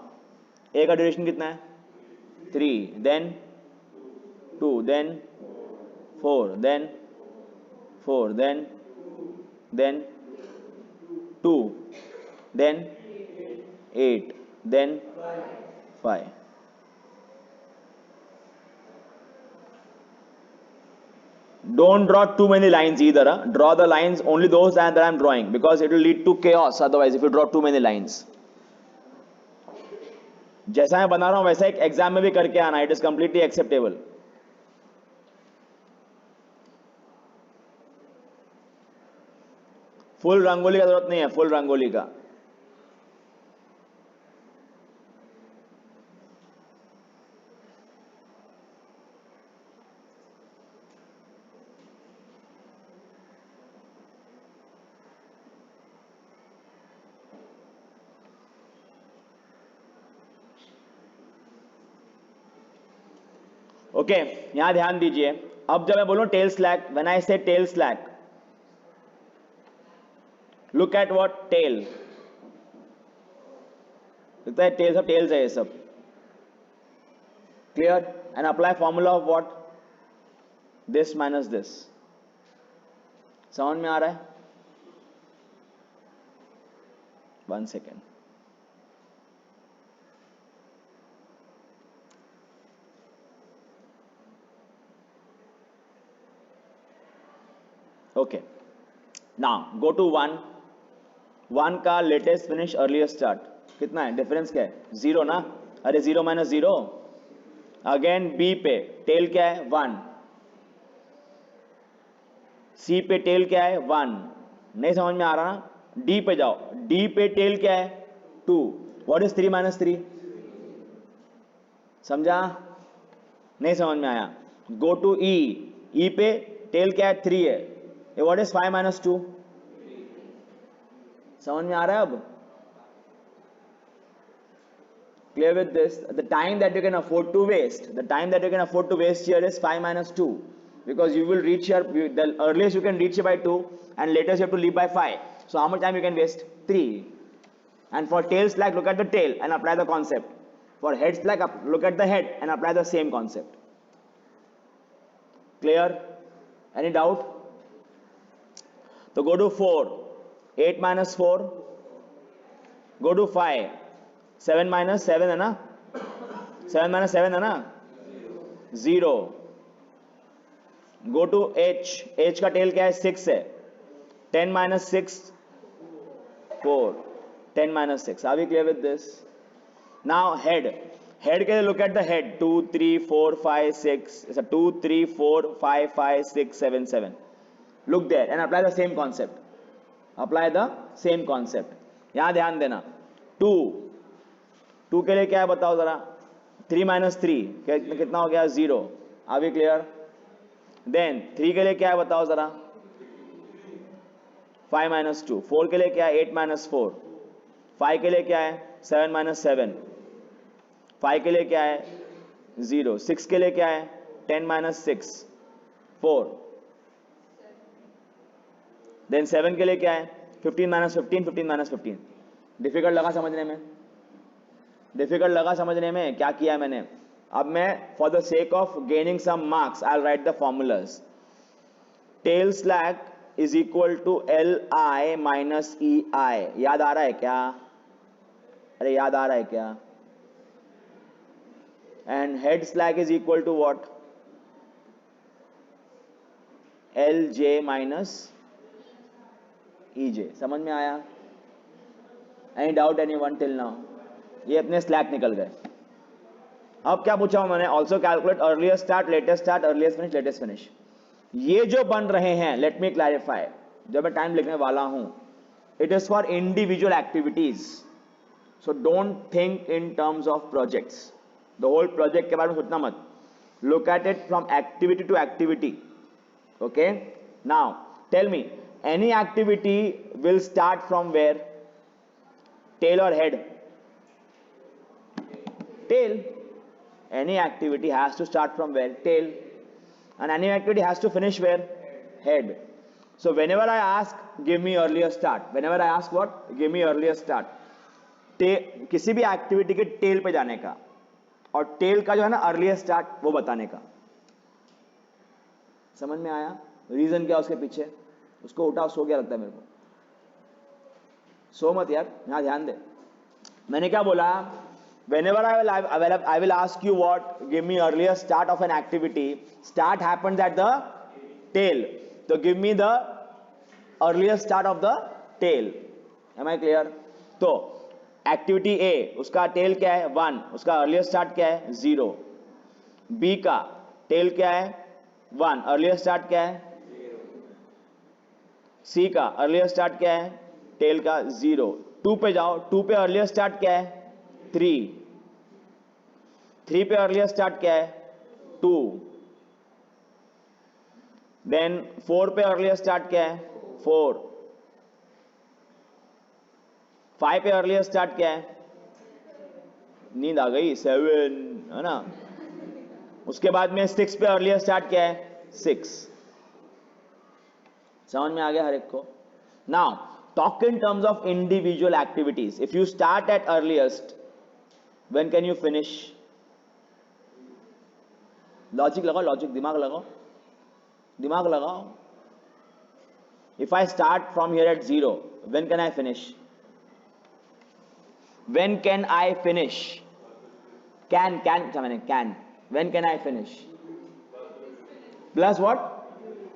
A का duration कितना है? 3, then 2, then 4, then 4, then 2, then 8, then 5. Don't draw too many lines either. Draw the lines only those that I am drawing, because it will lead to chaos otherwise if you draw too many lines. जैसा मैं बना रहा हूं वैसा एक exam में भी करके आना. It is completely acceptable. Full rangoli का जरूरत नहीं है. फुल रंगोली का ओके यहां ध्यान दीजिए. अब जब मैं बोलूं tell slack, when I say tail slack, look at what tail. लगता है टेल सब टेल्स है ये सब. Clear? And apply formula of what? This minus this. समझ में आ रहा है? 1 second. Okay now go to 1 का लेटेस्ट फिनिश अर्लीस्ट स्टार्ट कितना है? डिफरेंस क्या है? 0 ना. अरे 0 माइनस 0. अगेन बी पे टेल क्या है? 1. सी पे टेल क्या है? 1. नहीं समझ में आ रहा ना? डी पे जाओ. डी पे टेल क्या है? 2. What is 3 minus 3? समझा? नहीं समझ में आया? गो टू ई. ई पे टेल क्या है? 3 है. What is 5 minus 2? समझ में आ रहा है अब? Clear with this? The time that you can afford to waste, the time that you can afford to waste here is 5 minus 2, because you will reach here, the earliest you can reach here by 2 and latest you have to leave by 5. So how much time you can waste? 3. And for tail slack, look at the tail and apply the concept. For head slack, look at the head and apply the same concept. Clear? Any doubt? So go to 4. 8 minus 4. Go to 5. 7 minus 7 है ना? 7 minus 7 है ना? 0. Go to H. H का tell क्या है? 6 है. 10 minus 6 4. 10 minus 6. Are we clear with this? Now head. Head के लिए look at the head. 2 3 4 5 6. It's a 2 3 4 5 5 6 7 7. Look there and apply the same concept. Apply the same concept. यहाँ ध्यान देना. 2 के लिए क्या है बताओ जरा? 3 माइनस 3 कितना हो गया? 0. Are we clear? देन 3 के लिए क्या है बताओ जरा? 5 माइनस 2. 4 के लिए क्या है? 8 माइनस 4. 5 के लिए क्या है? 7 माइनस 7. 5 के लिए क्या है? 0. 6 के लिए क्या है? 10 माइनस 6 4. देन 7 के लिए क्या है? 15 माइनस 15 15 माइनस 15. डिफिकल्ट लगा समझने में? डिफिकल्ट लगा समझने में? क्या किया है मैंने? अब मैं for the sake of gaining some marks I write the formulas. Tail slack is equal to L I minus E I. याद आ रहा है क्या? अरे याद आ रहा है क्या? And head slack is equal to what? L J minus E J. समझ में आया? Any doubt anyone till now? ये अपने स्लैक निकल गए. अब क्या पूछा हूं मैंने? Also calculate earliest start, latest start, earliest finish, latest finish. ये जो बन रहे हैं, लेट मी क्लैरिफाई, जब मैं टाइम लिखने वाला हूं, it is for individual activities. So don't think in terms of projects. The whole project के बारे में सोचना मत. Look at it from activity to activity. Okay, now tell me, any activity will start from where? Tail or head? Tail. Any activity has to start from where? Tail. And any activity has to finish where? Head. So whenever I ask, give me earlier start. Whenever I ask what? Give me earlier start. किसी भी activity के tell पे जाने का और tell का जो है ना अर्लियर स्टार्ट वो बताने का. समझ में आया? रीजन क्या उसके पीछे? उसको उठाओ, सो गया लगता है मेरे को. सो मत यार, यहां ध्यान दे. मैंने क्या बोला? Whenever I will ask you what, give me earlier start of an activity. Start happens at the tail. So give me the earlier start of the tail. Am I clear? तो एक्टिविटी A, उसका tell क्या है? 1. उसका earlier start क्या है? 0. B का tell क्या है? 1. अर्लियर स्टार्ट क्या है? C का अर्लियर स्टार्ट क्या है? टेल का 0. 2 पे जाओ. 2 पे अर्लियर स्टार्ट क्या है? 3. 3 पे अर्लियर स्टार्ट क्या है? 2. देन 4 पे अर्लियर स्टार्ट क्या है? 4. 5 पे अर्लियर स्टार्ट क्या है? नींद आ गई. 7 है ना. उसके बाद में 6 पे अर्लियर स्टार्ट क्या है? 6. समझ में आ गया हर एक को? Now talk in terms of individual activities. If you start at earliest, when can you finish? Logic लगाओ, लॉजिक, दिमाग लगाओ, दिमाग लगाओ. If I start from here eight 0, when can I finish? When can I finish? Can, can. When can I finish? Plus what?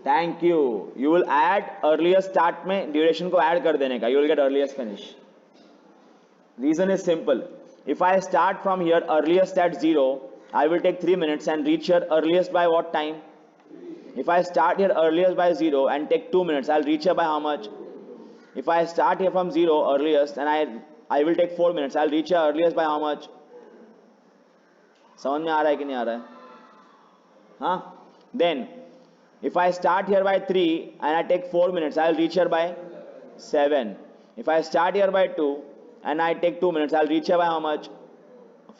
Thank you. You will add earliest start में duration को add कर देने का. You will get earliest finish. Reason is simple. If I start from here earliest at 0, I will take 3 minutes and reach here earliest by what time? If I start here earliest by 0 and take 2 minutes, I'll reach here by how much? If I start here from 0 earliest and I will take 4 minutes, I'll reach here earliest by how much? समझ में आ रहा है कि नहीं आ रहा है? हाँ? Then if I start here by 3 and I take 4 minutes, I'll reach here by 7. If I start here by 2 and I take 2 minutes, I'll reach here by how much?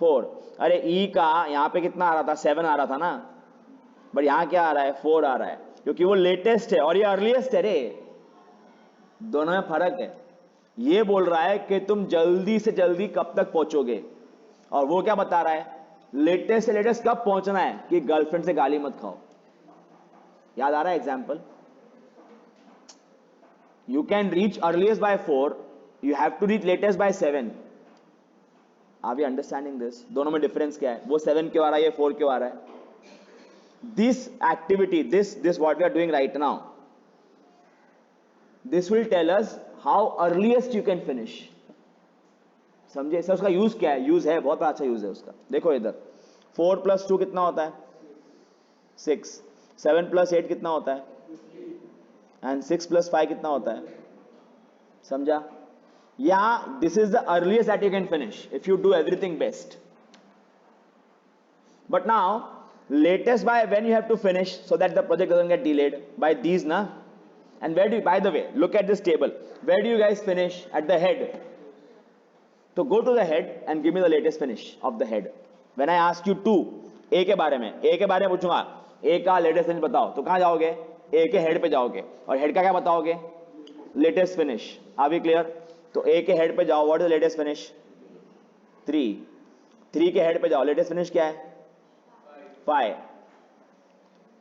4. अरे E का यहाँ पे कितना आ रहा था? 7 आ रहा था ना, बट यहाँ क्या आ रहा है? 4 आ रहा है, क्योंकि वो लेटेस्ट है और ये अर्लीस्ट है. रे दोनों में फर्क है. ये बोल रहा है कि तुम जल्दी से जल्दी कब तक पहुंचोगे, और वो क्या बता रहा है? लेटेस्ट से लेटेस्ट कब पहुंचना है कि गर्लफ्रेंड से गाली मत खाओ. याद आ रहा है example? You can reach earliest by 4, you have to reach latest by 7. Are we understanding this? दोनों में डिफरेंस क्या है? वो 7 क्यों आ रहा है, ये 4 क्यों आ रहा है? This activity, this what we are doing right now, this will tell us how earliest you can finish. समझे? सर उसका यूज क्या है? यूज है, बहुत अच्छा यूज है उसका. देखो इधर 4 + 2 कितना होता है? 6. 7 + 8 कितना होता है? एंड 6 + 5 कितना होता है? समझा? या this is the earliest that you can finish if you do everything best. But now latest by when you have to finish so that the project doesn't get delayed by these, na? And where do you, by the way, look at this table, where do you guys finish? At the head. So go to the head and give me the latest finish of the head. When I ask you to A के बारे में, A के बारे में पूछूंगा, A का latest finish बताओ, तो कहां जाओगे? A के head पे जाओगे, और head का क्या बताओगे? Latest finish. Are we clear? तो A के head पे जाओ, what is the latest finish? 3. 3 के head पे जाओ, latest finish क्या है? 5.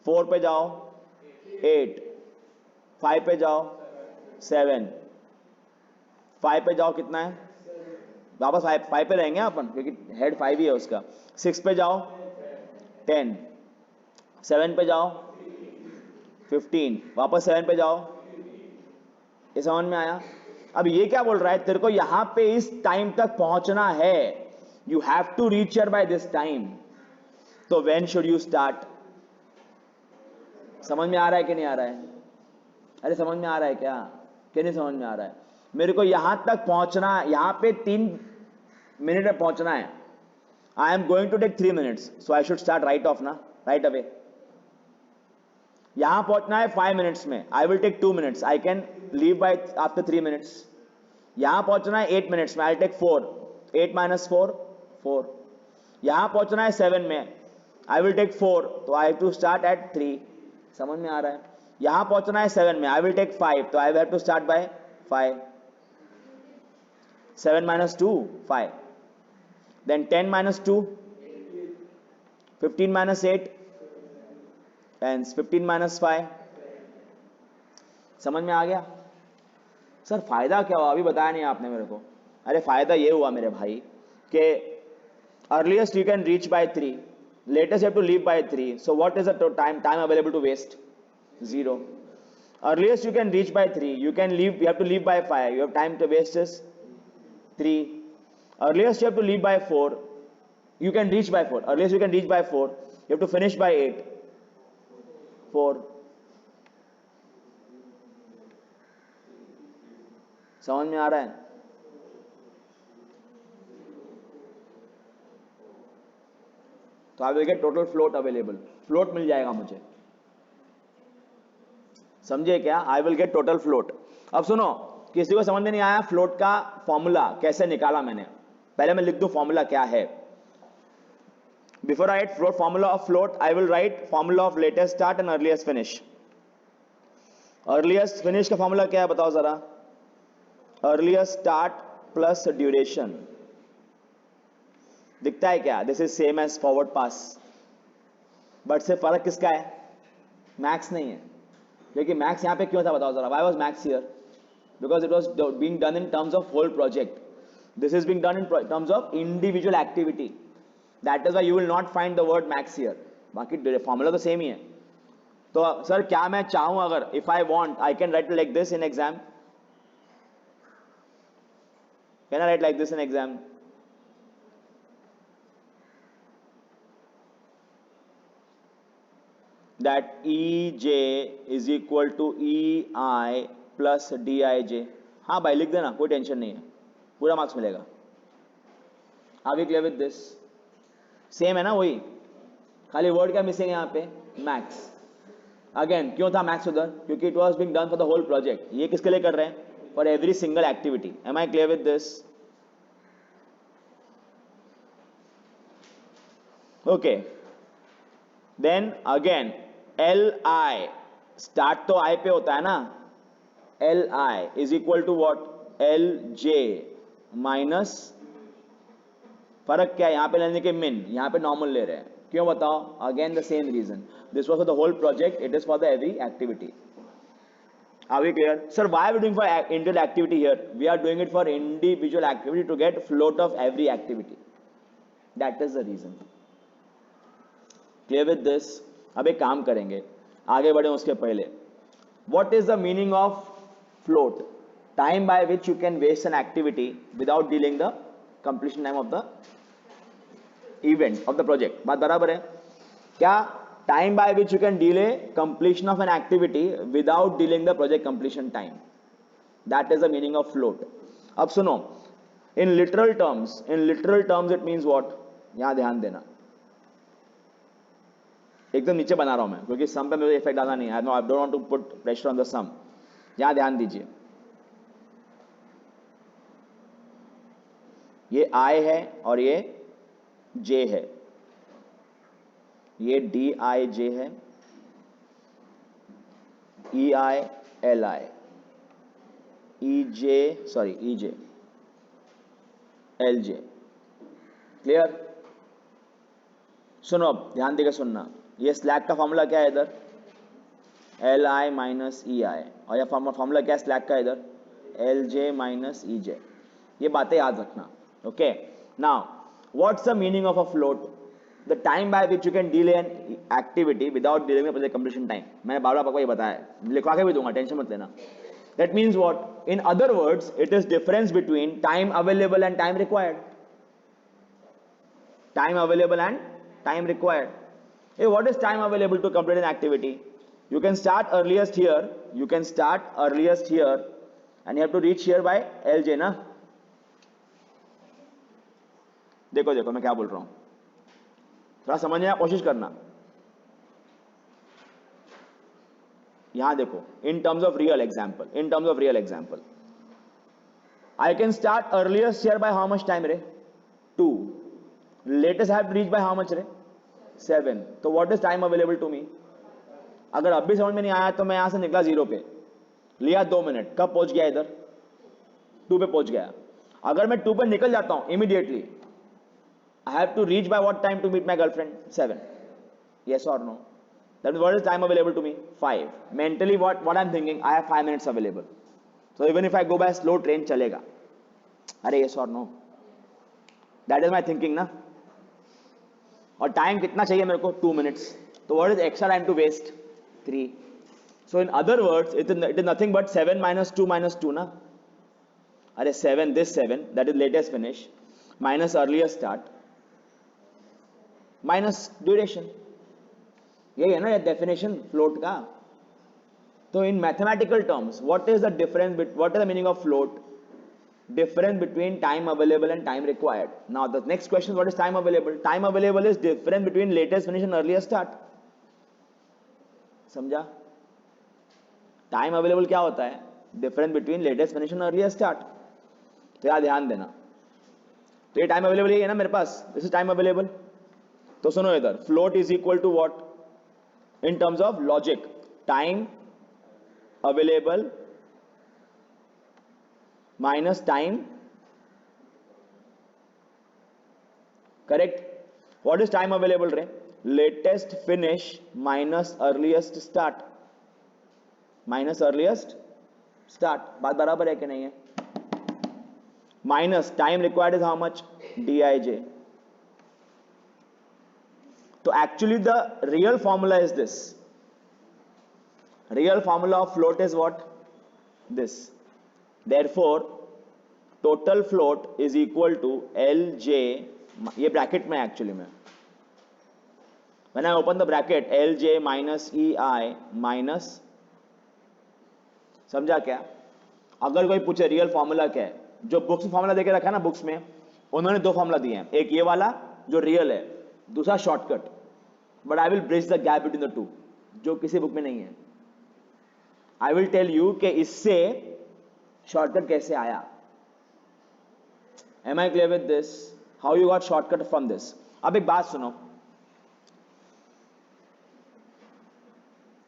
4 पे जाओ, 8. 5 पे जाओ, 7. 5 पे जाओ, कितना है? वापस 5 पे रहेंगे अपन, क्योंकि हेड 5 ही है उसका. 6 पे जाओ, 10. 7 पे जाओ, 15. वापस 7 पे जाओ. ये समझ में आया? अब ये क्या बोल रहा है? तेरे को यहां पे इस टाइम तक पहुंचना है. You have to reach here by this time. तो व्हेन शुड यू स्टार्ट? समझ में आ रहा है कि नहीं आ रहा है? अरे समझ में आ रहा है क्या? कि नहीं समझ में आ रहा है? मेरे को यहां तक पहुंचना, यहां पे 3 मिनट में पहुंचना है. I am going to take 3 minutes, so I should start right off ना, राइट अवे. यहां पहुंचना है 5 मिनट्स में, I will take 2 minutes, I can leave by after 3 minutes. यहां पहुंचना है 8 मिनट्स में, आई टेक 4, 8 माइनस 4 4। यहां पहुंचना है 7 में, आई विल टेक 4, तो I have to start at 3। समझ में आ रहा है? यहां पहुंचना है 7 में, आई विल टेक 5, तो I have to start by 5। 7 minus 2 5, then 10 minus 2 15 minus 8 and 15 minus 5। समझ में आ गया? सर फायदा क्या हुआ अभी बताया नहीं आपने मेरे को। अरे फायदा ये हुआ मेरे भाई कि earliest you can reach by 3, latest you have to leave by 3, so what is the time available to waste? 0। Earliest you can reach by 3, you have to leave by 5, you have time to waste is 3। earliest you have to leave by 4, you can reach by 4, earliest you can reach by 4, you have to finish by 8 4। समझ में आ रहा है? तो I will get total float available, float मिल जाएगा मुझे, समझे क्या? I will get total float. अब सुनो, किसी को समझ में नहीं आया फ्लोट का फॉर्मूला कैसे निकाला मैंने? पहले मैं लिख दूं फॉर्मूला क्या है। Before I write float formula of float, I will write formula of latest start and earliest finish. Earliest finish का फॉर्मूला क्या है बताओ जरा? Earliest start plus duration. दिखता है क्या? This is same as forward pass, but से फर्क किसका है? मैक्स नहीं है। क्योंकि मैक्स यहां पे क्यों था बताओ जरा? Why was max here? Because it was being done in terms of whole project, this is being done in terms of individual activity, that is why you will not find the word max here. बाकी formula तो same ही है। तो sir क्या मैं चाहूं अगर, if I want I can write like this in exam, can I write like this in exam? that EJ is equal to EI plus DIJ। हाँ भाई लिख देना, कोई टेंशन नहीं है, पूरा मार्क्स मिलेगा। Are we clear with this? Same है ना वही, खाली वर्ड क्या मिसिंग है यहाँ पे? मैक्स। अगेन क्यों था मैक्स उधर? क्योंकि it was being done for the whole project. ये किसके लिए कर रहे हैं? For every single activity. Am I clear with this? Okay, then again LI, start तो I पे होता है ना, LI is equal to what? LJ minus, फर्क क्या है यहां पे लेने के? मिन, यहां पे नॉर्मल ले रहे हैं, क्यों बताओ? Again the same reason, this was for the whole project, it is for the every activity. Are we clear? Sir why are we doing for individual activity here? We are doing it for individual activity to get float of every activity, that is the reason. Clear with this? अब एक काम करेंगे, आगे बढ़े उसके पहले, what is the meaning of float? Time by which you can waste an activity without delaying the completion time of the event of the project. बात बराबर है क्या? Time by which you can delay completion of an activity without delaying the project completion time, that is the meaning of float. अब सुनो, in literal terms it means what? यहां ध्यान देना, एकदम नीचे बना रहा हूं मैं क्योंकि सम पे मुझे इफेक्ट डालना नहीं है। I don't want to put pressure on the sum. यहां ध्यान दीजिए, ये I है और ये J है, ये DIJ है, EI LI, EJ LJ। Clear? सुनो अब ध्यान देकर सुनना, ये स्लैक का फॉर्मूला क्या है इधर? LI माइनस EI, और यह फॉर्मूला क्या है स्लैक का इधर? LJ minus EJ। ये बातें याद रखना। Okay, now what's the meaning of a float? The time by which you can delay an activity without delaying the project completion time. मैंने बार बार आपको ये बताया है, लिखवा के भी दूंगा, टेंशन मत लेना। That means what? In other words, it is difference between time available and time required. Time available and time required. Hey, what is time available to complete an activity? You can start earliest here, and you have to reach here by LJ ना। देखो देखो मैं क्या बोल रहा हूं, थोड़ा समझने की कोशिश करना। यहां देखो, इन terms of real example, I can start earliest here by how much time रे? 2. Latest I have reached by how much रे? 7. तो what is time available to me? अगर अब भी समझ में नहीं आया तो मैं यहां से निकला 0 पे, लिया 2 मिनट, कब पहुंच गया इधर? 2 पे पहुंच गया. अगर मैं 2 पे निकल जाता हूं immediately, I have to reach by what time to meet my girlfriend? 7. Yes or no? That means what is time available to me? 5. Mentally what I'm thinking? I have 5 minutes available. So even if I go by slow train चलेगा. अरे yes or no? That is my thinking ना. और time कितना चाहिए मेरे को? 2 minutes. तो what is extra time to waste? 3. So in other words, it is nothing but 7 minus 2 minus 2 ना. अरे 7, this 7, that is latest finish, minus earliest start, minus duration. यही है ना ये definition float का. तो in mathematical terms, what is the meaning of float? Difference between time available and time required. Now the next question, what is time available? Time available is difference between latest finish and earliest start. समझा? Time available क्या होता है? Difference between latest finish and earliest start. तो यार ध्यान देना. तो ये टाइम अवेलेबल है ना मेरे पास, दिस इज टाइम अवेलेबल. तो सुनो इधर, float is equal to what in terms of logic? Time available minus time, correct? What is time available रे? Latest finish minus earliest start, minus earliest start. बात बराबर है कि नहीं है? Minus time required is how much? dij. तो actually the real formula is this. Real formula of float is what? This. Therefore total float is equal to lj, ये bracket में actually में, when I open the bracket, lj minus ei minus, समझा क्या? अगर कोई पूछे real formula क्या है, जो बुक्स में फॉर्मूला देके रखा है ना, बुक्स में उन्होंने 2 फॉर्मूला दिए हैं, एक ये वाला जो रियल है, दूसरा shortcut. But I will bridge the gap between the to, जो किसी बुक में नहीं है. आई विल टेल यू कि इससे शॉर्टकट कैसे आया. Am I clear with this? How you got shortcut from this? अब एक बात सुनो,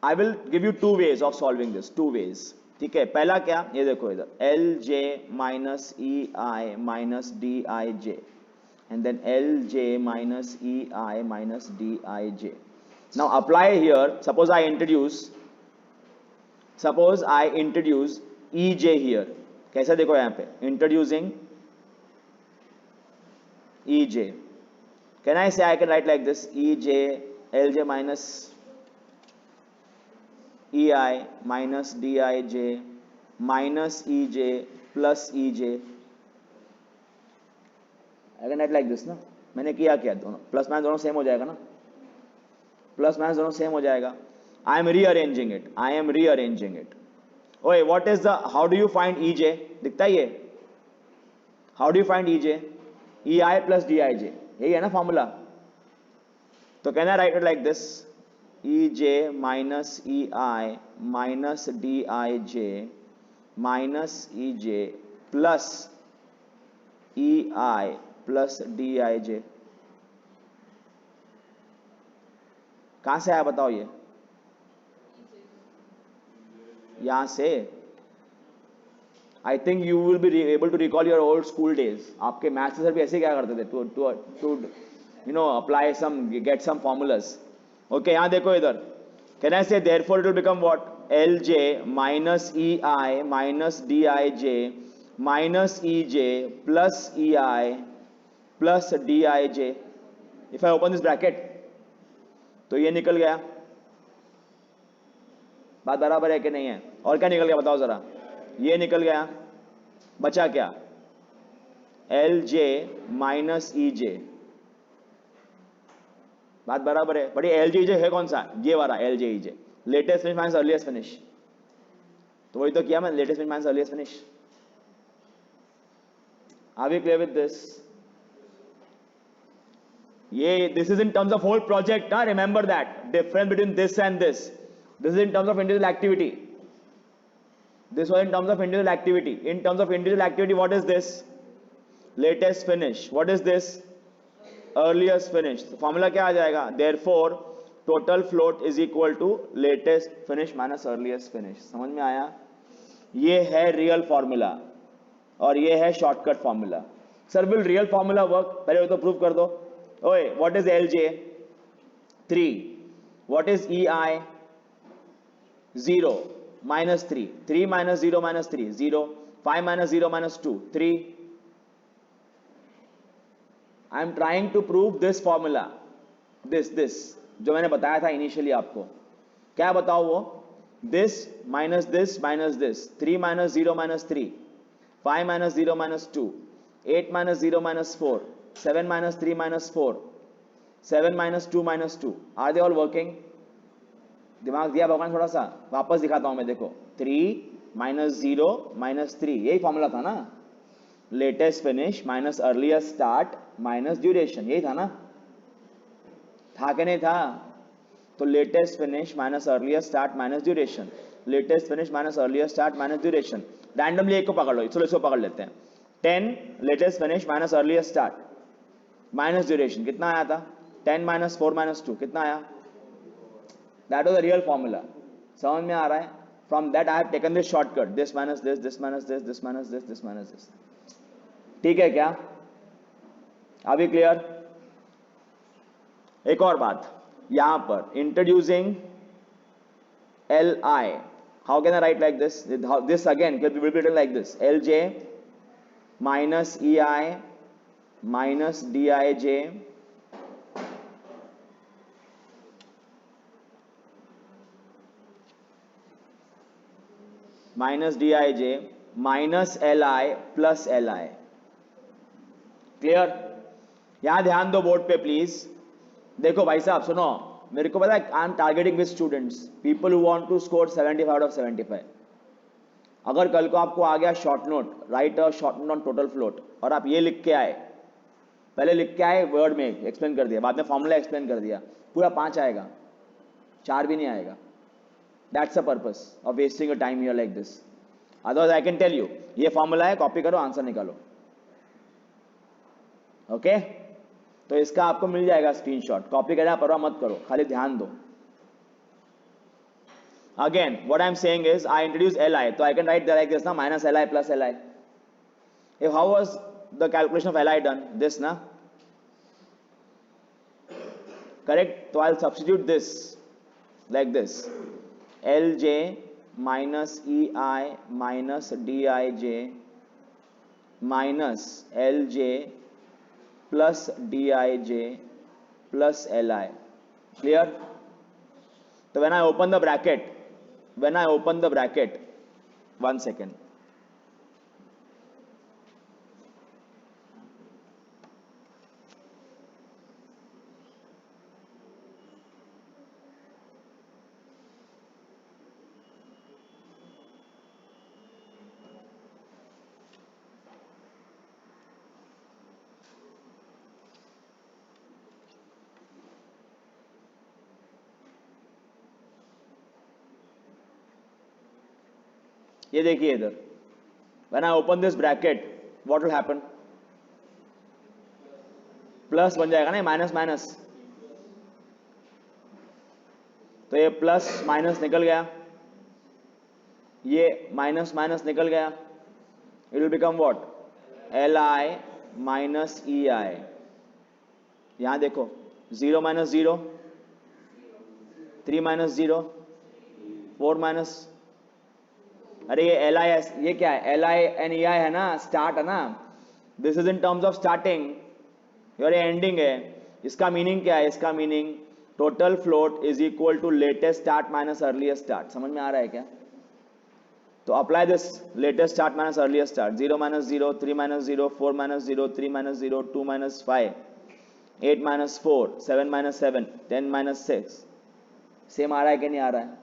I will give you 2 ways of solving this, 2 ways. ठीक है, पहला क्या, ये देखो इधर, lj minus ei minus dij, and then lj minus ei minus dij. Now apply here. Suppose I introduce ej here. कैसा देखो यहां पे, introducing ej. Can I say, I can write like this, ej lj minus ei minus dij minus ej plus ej. I can write like this ना. मैंने किया क्या, दोनों plus minus दोनों सेम हो जाएगा ना, प्लस माइनस दोनों सेम हो जाएगा. I am rearranging it. ओए what is the, how do you find ej? दिखता ही है. How do you find ej? ei plus dij, यही है ना फॉर्मूला. तो can I write it like this, ej minus ei minus dij minus ej plus ei plus dij. कहां से आया बताओ? ये यहां से. I think you will be able to recall your old school days. आपके मैथ्स सर भी ऐसे क्या करते थे, to you know apply some, get some formulas. Okay, यहां देखो इधर, can I say therefore it will become what? lj minus ei minus dij minus ej plus ei plus dij. If I open this bracket, तो ये निकल गया. बात बराबर है कि नहीं है? और क्या निकल गया बताओ जरा? ये निकल गया. बचा क्या? lj minus ej. बात बराबर है. बड़ी एल जे है कौन सा? ये वाला LJ latest finish minus earliest finish. तो वही तो किया मैं, latest finish minus earliest finish. Are we clear with this? ये this is in terms of whole project. Remember that difference between this and this. This is in terms of individual activity. This was in terms of individual activity. In terms of individual activity, what is this? Latest finish. What is this? Earliest finish. तो formula क्या आ जाएगा? Therefore, total float is equal to latest finish minus earliest finish. समझ में आया? ये है real formula और ये है shortcut formula. Sir will real formula work? पहले वो तो प्रूव कर दो. ओए, what is LJ? 3. What is EI? 0 minus 3. 3 minus 0 minus 3, 0. 5 minus 0 minus 2, 3. I am trying to prove this formula. This जो मैंने बताया था इनिशियली आपको. क्या बताओ वो? This minus this minus this. 3 minus 0 minus 3. 5 minus 0 minus 2. 8 minus 0 minus 4. 7 minus 3 minus 4. 7 minus 2 minus 2. Are they all working? दिमाग दिया भगवान थोड़ा सा. वापस दिखाता हूं मैं. देखो 3 minus 0 minus 3. यही फॉर्मूला था ना. Latest finish minus earliest start minus duration. यही था ना. था कि नहीं था? तो latest finish minus earliest start minus duration. Latest finish minus earliest start minus duration. Randomly एक को पकड़ लो. चलो इसको पकड़ लेते हैं. 10 latest finish minus earliest start minus duration. कितना आया था? 10 minus 4 minus 2. कितना आया? That was the real formula. समझ में आ रहा है? From that I have taken this shortcut. This minus this, this minus this, this minus this, this minus this. ठीक है क्या? अभी क्लियर? एक और बात यहां पर introducing LI. How can I write like this? This again will be written like this. LJ minus EI minus DIJ minus DIJ minus LI plus LI. Clear? यहां ध्यान दो बोर्ड पे प्लीज. देखो भाई साहब सुनो, मेरे को पता है I am targeting with students, people who want to score 75 out of 75. अगर कल को आपको आ गया short note, write a short note on total float, और आप ये लिख के आए, पहले लिख के आए वर्ड में एक्सप्लेन कर दिया, बाद में फॉर्मूला एक्सप्लेन कर दिया, पूरा 5 आएगा, 4 भी नहीं आएगा. That's the purpose of wasting your time here like this. Otherwise, I can tell you, ये फॉर्मूला है, कॉपी करो, आंसर निकालो. ओके? तो इसका आपको मिल जाएगा स्क्रीनशॉट. कॉपी करना परवाह मत करो, खाली ध्यान दो. Again, what I am saying is, I introduce LI, so I can write there like this ना, minus LI plus LI. If how was the calculation of LI done? This ना, correct? So I'll substitute this like this. LJ minus EI minus DIJ minus LJ plus DIJ plus LI. Clear? So when I open the bracket, one second. ये देखिए इधर, when I open this bracket, what will happen? Plus बन जाएगा ना, minus minus, तो ये plus minus निकल गया, ये माइनस माइनस निकल गया. It will become what? LI minus EI. यहां देखो 0 माइनस 0, 3 माइनस 0, 4 माइनस, अरे ये LI ये क्या है? LI एंड EI है ना, स्टार्ट है ना. This is in terms of starting और ये एंडिंग है. इसका मीनिंग क्या है? इसका meaning total float is equal to latest start minus earliest start. समझ में आ रहा है क्या? तो apply this latest start minus earliest start. 0 minus 0, 3 minus 0, 4 minus 0, 3 minus 0, 2 minus 5, 8 minus 4, 7 minus 7, 10 minus 6. Same आ रहा है कि नहीं आ रहा है?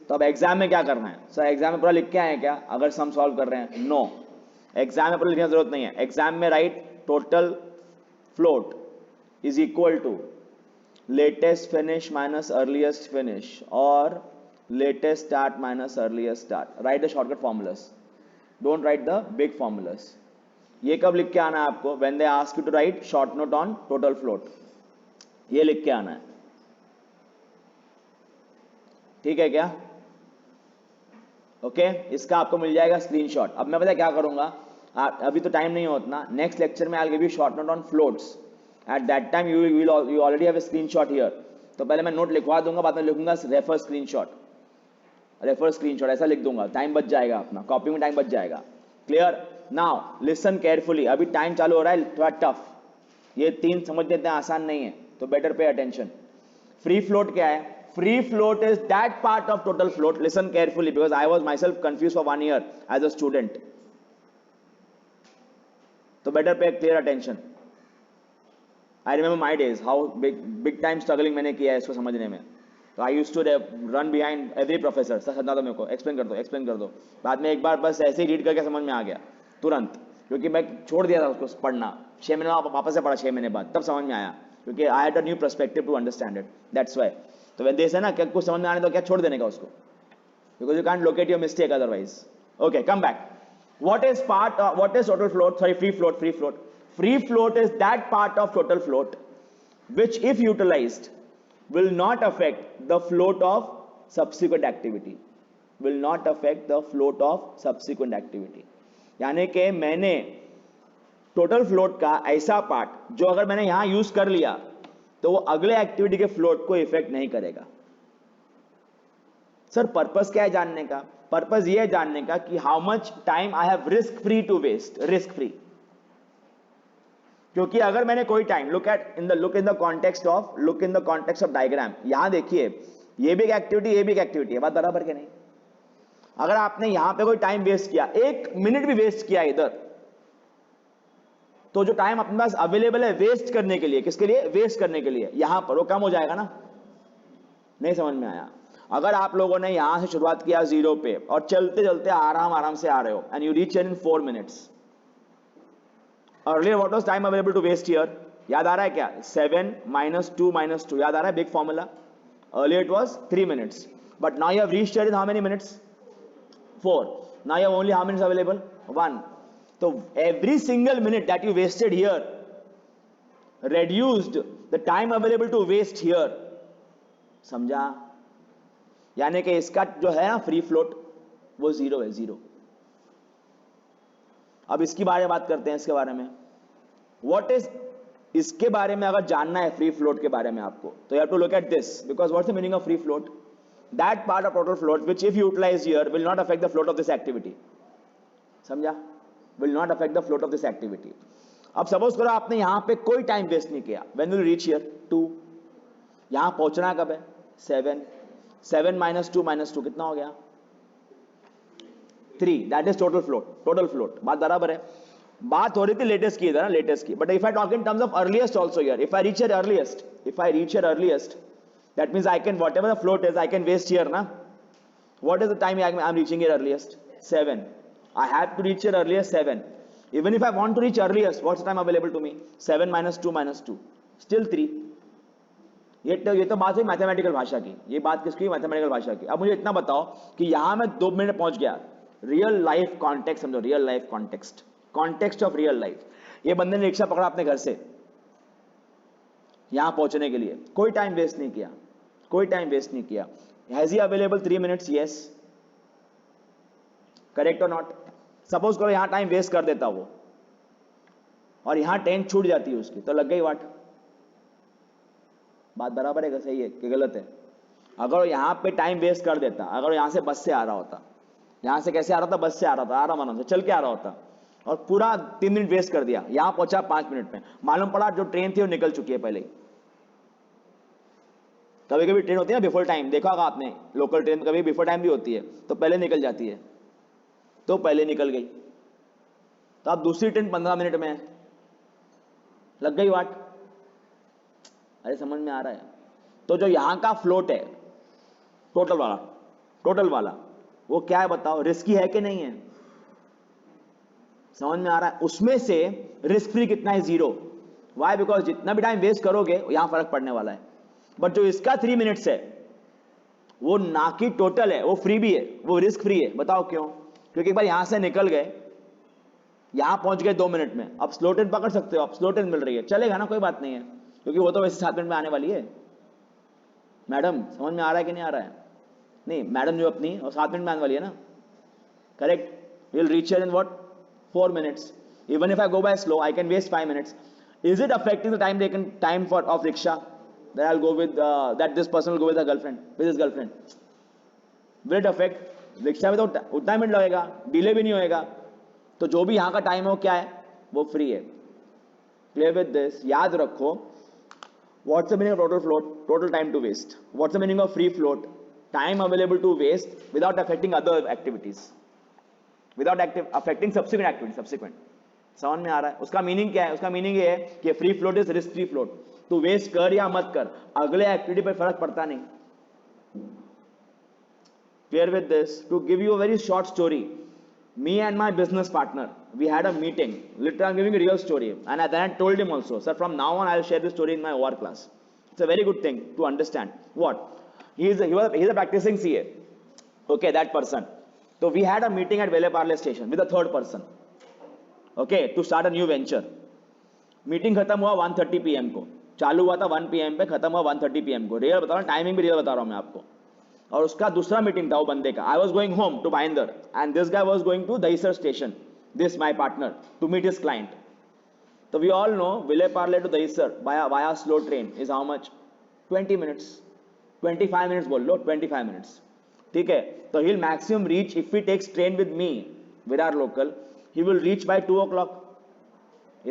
तो अब एग्जाम में क्या करना है? सर एग्जाम में पूरा लिख के आए क्या अगर सम सॉल्व कर रहे हैं? नो, एग्जाम में पूरा लिखने की जरूरत नहीं है. एग्जाम में write total float is equal to latest finish minus earliest finish or latest start minus earliest start. Write the shortcut formulas. Don't write the big formulas. ये कब लिख के आना है आपको? When they ask you to write short note on total float, ये लिख के आना है, ठीक है क्या? ओके, इसका आपको मिल जाएगा स्क्रीनशॉट. अब मैं पता क्या करूंगा, अभी तो टाइम नहीं होता ना, नेक्स्ट लेक्चर में I will give you short note on floats. At that time you already have a screenshot here. तो पहले मैं नोट लिखवा दूंगा, बाद में लिखूंगा रेफर स्क्रीनशॉट, रेफर स्क्रीनशॉट ऐसा लिख दूंगा. टाइम बच जाएगा अपना, कॉपी में टाइम बच जाएगा. क्लियर? Now listen carefully. अभी टाइम चालू हो रहा है थोड़ा टफ, ये 3 समझने इतने आसान नहीं है, तो better pay attention. Free float क्या है? Free float is that part of total float. Listen carefully because I was myself confused for 1 year as a student. So better pay clear attention. I remember my days, how big time struggling मैंने किया है इसको समझने में. So I used to run behind every professor. Sir समझा दो मेरे को, एक्सप्लेन कर दो. बाद में एक बार बस ऐसे ही रीड करके समझ में आ गया तुरंत, क्योंकि मैं छोड़ दिया था उसको पढ़ना. 6 महीने वापस से पढ़ा, 6 महीने बाद तब समझ में आया, क्योंकि I had a new perspective to understand it. That's why. तो when they say ना क्या कुछ समझ में आने तो क्या छोड़ देने का उसको, because you can't locate your mistake otherwise. Okay, come back. What is total float? Sorry, free float. Free float is that part of total float which, if utilized, will not affect the float of subsequent activity. Will not affect the float of subsequent activity. यानी कि मैंने total float का ऐसा part जो अगर मैंने यहां use कर लिया तो वो अगले एक्टिविटी के फ्लोट को इफेक्ट नहीं करेगा. सर पर्पस क्या है जानने का? पर्पस ये है जानने का कि how much time I have risk free to waste. Risk free, क्योंकि अगर मैंने कोई time look in the context of diagram. यहां देखिए, ये भी एक एक्टिविटी है, बात बराबर के नहीं? अगर आपने यहां पे कोई टाइम वेस्ट किया, 1 मिनट भी वेस्ट किया इधर, तो जो टाइम अपने पास अवेलेबल है वेस्ट करने के लिए, किसके लिए? वेस्ट करने के लिए, यहां पर वो कम हो जाएगा ना. नहीं समझ में आया? अगर आप लोगों ने यहां से शुरुआत किया 0 पे और चलते चलते आराम से आ रहे हो, and you reach in 4 minutes. Earlier what was time available to waste here? याद आ रहा है क्या? 7 - 2 - 2. याद आ रहा है big formula? Earlier it was 3 minutes, but now you have reached here in how many minutes? 4. Now you have only how many available? 1. So every single minute that you wasted here reduced the time available to waste here. समझा? यानी कि इसका जो है ना free float वो 0 है, 0. अब इसके बारे में बात करते हैं. इसके बारे में व्हाट इज, इसके बारे में अगर जानना है फ्री फ्लोट के बारे में आपको, तो you have to look at this, because what's the meaning of free float? That part of total float which if utilize here will not affect the float of this activity. समझा? will not affect the float of this activity. अब suppose करो आपने यहां पे कोई time waste नहीं किया. when will you reach here? 2. यहां पहुंचना कब है? 7. 7 - 2 - 2 कितना हो गया? 3. that is total float. बात बराबर है? बात हो रही थी लेटेस्ट की, इधर लेटेस्ट की. But if I talk in terms of earliest also here, if I reach here earliest, that means I can, whatever the float is, I can waste here na. What is the time I'm reaching here earliest? 7. I have to reach here earliest 7. Even if I want to reach earliest, what's the time available to me? 7 - 2 - 2. Still 3. ये तो बात हुई mathematical भाषा की. ये बात किसकी? Mathematical भाषा की. अब मुझे इतना बताओ कि यहां मैं 2 मिनट पहुंच गया. रियल लाइफ कॉन्टेक्स्ट समझो, real life context of real life. ये बंदे ने रिक्शा पकड़ा अपने घर से यहां पहुंचने के लिए, कोई टाइम वेस्ट नहीं किया. Has he available 3 minutes? Yes. Correct और नॉट? सपोज करो यहां टाइम वेस्ट कर देता वो और यहां ट्रेन छूट जाती है उसकी, तो लग गई वाट. बात बराबर है कि सही है कि गलत है? अगर यहां पे टाइम वेस्ट कर देता, अगर यहां से बस से आ रहा होता, यहां से कैसे आ रहा था? बस से आ रहा था, आराम से चल के आ रहा होता, और पूरा 3 मिनट वेस्ट कर दिया. यहां पहुंचा 5 मिनट में, मालूम पड़ा जो ट्रेन थी वो निकल चुकी है पहले ही. कभी कभी ट्रेन होती है ना बिफोर टाइम, देखा होगा आपने, लोकल ट्रेन कभी बिफोर टाइम भी होती है, तो पहले निकल जाती है, तो पहले निकल गई. तो अब दूसरी ट्रेन 15 मिनट में लग गई वाट. अरे समझ में आ रहा है? तो जो यहां का फ्लोट है टोटल वाला वो क्या है बताओ? रिस्की है कि नहीं है? समझ में आ रहा है? उसमें से रिस्क फ्री कितना है? 0. वाई? बिकॉज जितना भी टाइम वेस्ट करोगे यहां फर्क पड़ने वाला है. बट जो इसका 3 मिनट्स है वो ना कि टोटल है, वो फ्री भी है, वो रिस्क फ्री है। बताओ क्यों? क्योंकि एक बार यहां से निकल गए, यहां पहुंच गए 2 मिनट में, अब स्लो ट्रेन पकड़ सकते हो, अब स्लो ट्रेन मिल रही है, चलेगा ना, कोई बात नहीं है, क्योंकि वो तो वैसे 7 मिनट में आने वाली है। मैडम समझ में आ रहा है कि नहीं आ रहा है? नहीं, मैडम जो अपनी और 7 मिनट में आने वाली है ना, correct, will reach in what 4 minutes. Even if I go by slow I can waste 5 minutes. Is it affecting the time taken, time for of rickshaw that I'll go with that this person will go with her girlfriend, with his girlfriend? Will it affect? Rickshaw में तो उतना minute लगेगा, delay भी नहीं होएगा, तो जो भी यहाँ का टाइम है वो क्या है, वो फ्री है। प्ले विद दिस, याद रखो, what's the meaning of total float? Total time to waste. What's the meaning of free float? Time available to waste without affecting other activities, without affecting subsequent activity, subsequent. समझ में आ रहा है? उसका meaning क्या है? उसका मीनिंग ये है कि free float is risk free float. तू वेस्ट कर या मत कर, अगले एक्टिविटी पर फर्क पड़ता नहीं। Clear with this? To give you a very short story, me and my business partner, we had a meeting. Literally, I'm giving a real story, and then I told him also, sir, from now on I'll share this story in my OR class. It's a very good thing to understand. What? He's a practicing CA. Okay, that person. So we had a meeting at Vele Parle station with a third person. Okay, to start a new venture. Meeting खत्म हुआ 1:30 PM को, चालू हुआ था 1 PM पे, खत्म हुआ 1:30 PM को। रियल बता रहा हूँ, टाइमिंग भी रियल बता रहा हूँ मैं आपको। और उसका दूसरा मीटिंग था वो बंदे का। I was going home to Bhayandar and this guy was going to Dahisar station, this my partner, to meet his client. तो we all know Vile Parle to Dahisar via slow train is how much? 20 minutes, 25 minutes बोल लो, 25 minutes, ठीक है। तो he will maximum reach, if he takes train with me, with our local, he will reach by 2 o'clock.